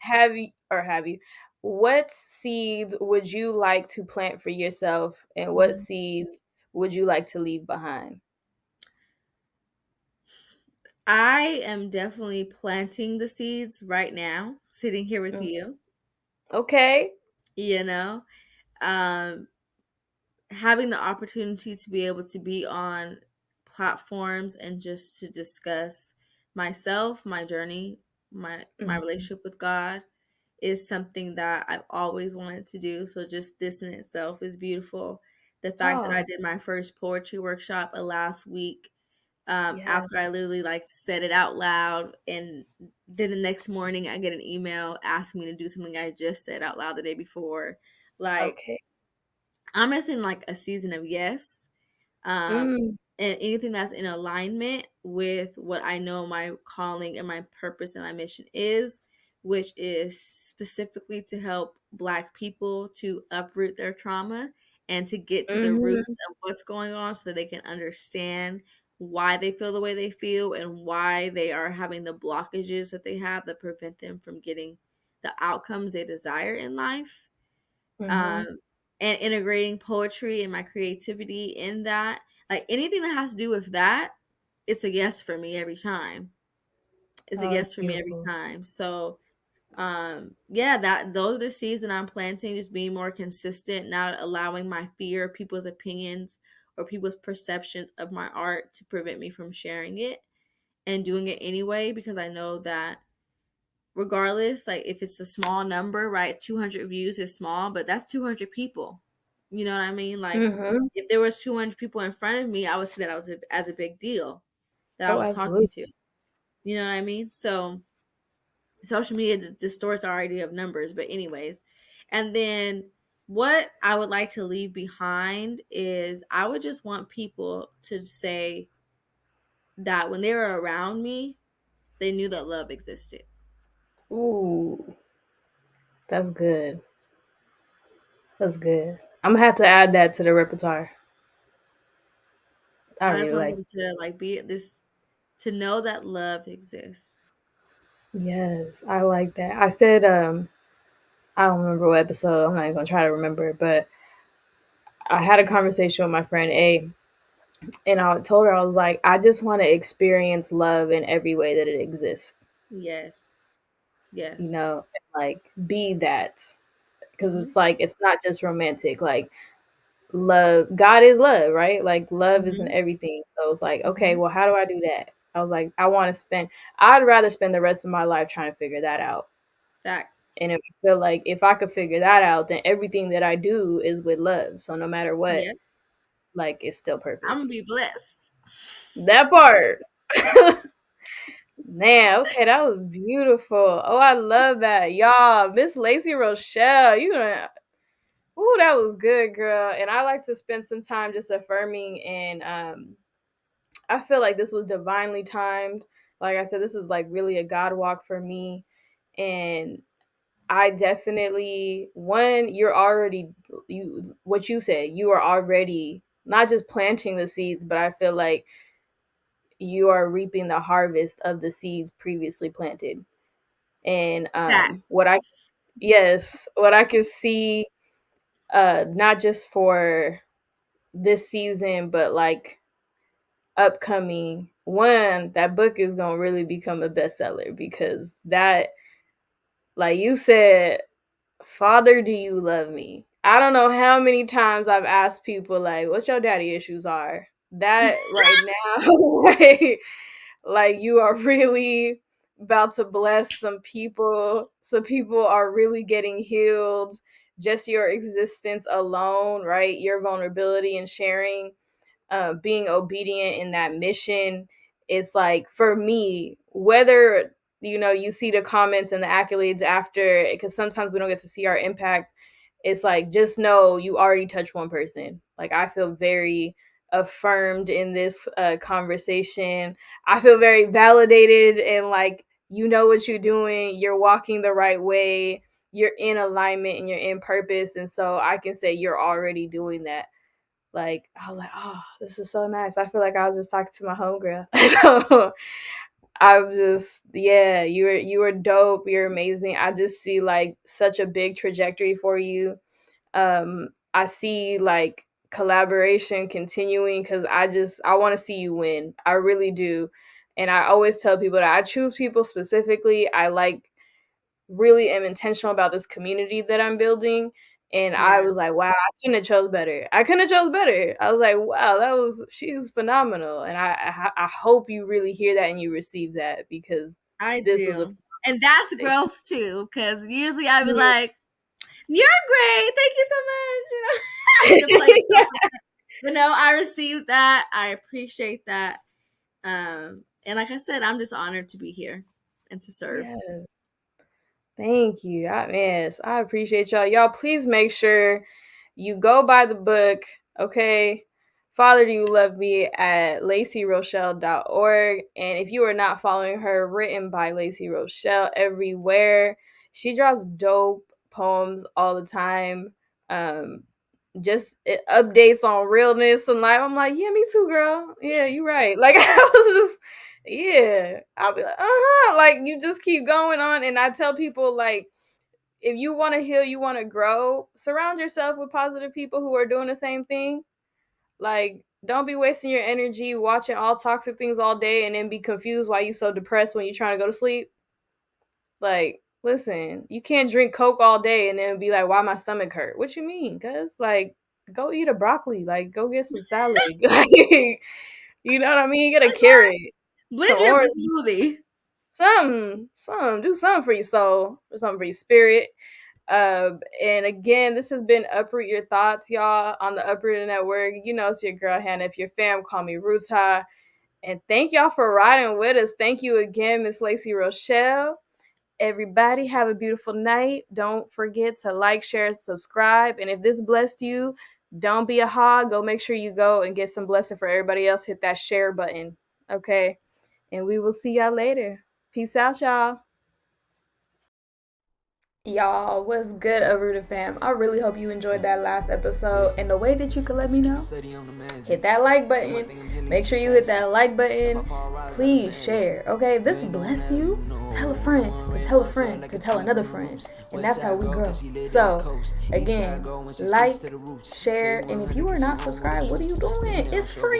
have you, what seeds would you like to plant for yourself, and what Mhm. seeds would you like to leave behind? I am definitely planting the seeds right now, sitting here with Mm. you, Okay. you know. Um, Having the opportunity to be able to be on platforms and just to discuss myself, my journey, my Mhm. relationship with God is something that I've always wanted to do. So just this in itself is beautiful. The fact that I Oh, did my first poetry workshop last week, yes. after I literally like said it out loud, and then the next morning I get an email asking me to do something I just said out loud the day before. Like, Okay. I'm just in like a season of yes. Um, Mm. and anything that's in alignment with what I know my calling and my purpose and my mission is, which is specifically to help Black people to uproot their trauma and to get to the Mhm. roots of what's going on so that they can understand why they feel the way they feel and why they are having the blockages that they have that prevent them from getting the outcomes they desire in life. Mhm. um, and integrating poetry and my creativity in that. Like anything that has to do with that, it's a yes for me every time. It's a Oh, that's yes for me every beautiful. time. So yeah, that those are the seeds that I'm planting, just being more consistent, not allowing my fear of people's opinions or people's perceptions of my art to prevent me from sharing it and doing it anyway, because I know that regardless, like if it's a small number, right? 200 views is small, but that's 200 people. You know what I mean? Like Mhm. if there was 200 people in front of me, I would see that as a big deal that I Oh, was talking absolutely. to. You know what I mean? So social media distorts our idea of numbers, but anyways. And then what I would like to leave behind is I would just want people to say that when they were around me, they knew that love existed. Ooh, that's good. That's good. I'm gonna have to add that to the repertoire. I I just really want like. them to like be this to know that love exists. Yes, I like that. I said, I don't remember what episode. I'm not even gonna try to remember, but I had a conversation with my friend A, and I told her I was like, I just want to experience love in every way that it exists. Yes. You Yes. know, like be that, because Mhm. it's like it's not just romantic. Like love, God is love, right? Like love is in Mhm. everything. So it's like, okay, Mhm. well, how do I do that? I was like, I want to spend. I'd rather spend the rest of my life trying to figure that out. Facts. And if I feel like if I could figure that out, then everything that I do is with love. So no matter what, Yeah. like it's still I'm gonna purpose. be blessed. That part. Man, okay, that was beautiful. Oh, I love that. Y'all, Miss Lacey Rochelle, you know, ooh, that was good, girl. And I like to spend some time just affirming, and I feel like this was divinely timed. Like I said, this is like really a God walk for me. And I definitely, one, you're already, you, what you said, you are already not just planting the seeds, but I feel like you are reaping the harvest of the seeds previously planted. And Facts. what I, yes, what I can see, not just for this season, but like upcoming one, that book is gonna really become a bestseller, because that, like you said, Father, do you love me? I don't know how many times I've asked people like, what your daddy issues are. That right now, like you are really about to bless some people. Some people are really getting healed. Just your existence alone, right? Your vulnerability and sharing, being obedient in that mission. It's like, for me, whether you see the comments and the accolades after, because sometimes we don't get to see our impact. It's like, just know you already touched one person. Like I feel very affirmed in this conversation. I feel very validated, and like, you know what you're doing, you're walking the right way, you're in alignment and you're in purpose. And so I can say you're already doing that. Like I was like, oh, this is so nice. I feel like I was just talking to my homegirl. So I'm just, yeah, you were dope. You're amazing. I just see like such a big trajectory for you. I see like collaboration continuing because I want to see you win. I really do. And I always tell people that I choose people specifically. I like really am intentional about this community that I'm building. And I Yeah, was like, wow, I couldn't have chose better. I couldn't have chose better. I was like, wow, she's phenomenal. And I hope you really hear that and you receive that, because I this was a do. And that's growth too, because usually I'd be like, "You're great, thank you so much." You know, to play. yeah. But no, I received that. I appreciate that. And like I said, I'm just honored to be here and to serve. Yeah. Thank you. I appreciate y'all. Y'all, please make sure you go buy the book, okay? Father, Do You Love Me at LaceyRochelle.org. And if you are not following her, written by Lacey Rochelle everywhere. She drops dope poems all the time. Just it updates on realness and life. I'm like, yeah, me too, girl. Yeah, you're right. Like I was just, yeah. I'll be like, like you just keep going on. And I tell people, like, if you want to heal, you want to grow, surround yourself with positive people who are doing the same thing. Like, don't be wasting your energy watching all toxic things all day and then be confused why you so depressed when you're trying to go to sleep. Like, listen, you can't drink Coke all day and then be like, why my stomach hurt? What you mean? Cause like, go eat a broccoli. Like, go get some salad. Like, you know what I mean? Get a carrot, Blend some your orange, smoothie. do something for your soul, or something for your spirit. And again, this has been Uproot Your Thoughts, y'all, on the Uprooted Network. You know, it's your girl Hanna. If you're fam, call me Rutha. And thank y'all for riding with us. Thank you again, Miss Lacey Rochelle. Everybody have a beautiful night. Don't forget to like, share, subscribe. And if this blessed you, don't be a hog. Go make sure you go and get some blessing for everybody else. Hit that share button. Okay. And we will see y'all later. Peace out, y'all. Y'all, what's good, Uprooted Fam? I really hope you enjoyed that last episode. And the way that you could let me know, hit that like button. Make sure you hit that like button. Please share, okay? If this blessed you, tell a friend, to tell a friend, to tell another friend. And that's how we grow. So, again, like, share, and if you are not subscribed, what are you doing? It's free.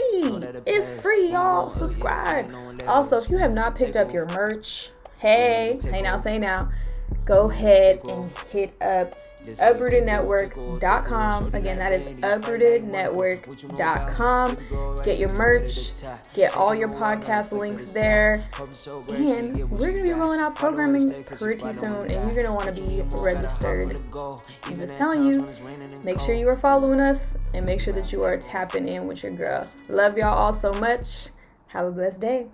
It's free, y'all. Subscribe. Also, if you have not picked up your merch, hey now, say now. Go ahead and hit up uprootednetwork.com. Again, that is uprootednetwork.com. Get your merch, get all your podcast links there. And we're going to be rolling out programming pretty soon, and you're going to want to be registered. I'm just telling you, make sure you are following us and make sure that you are tapping in with your girl. Love y'all all so much. Have a blessed day.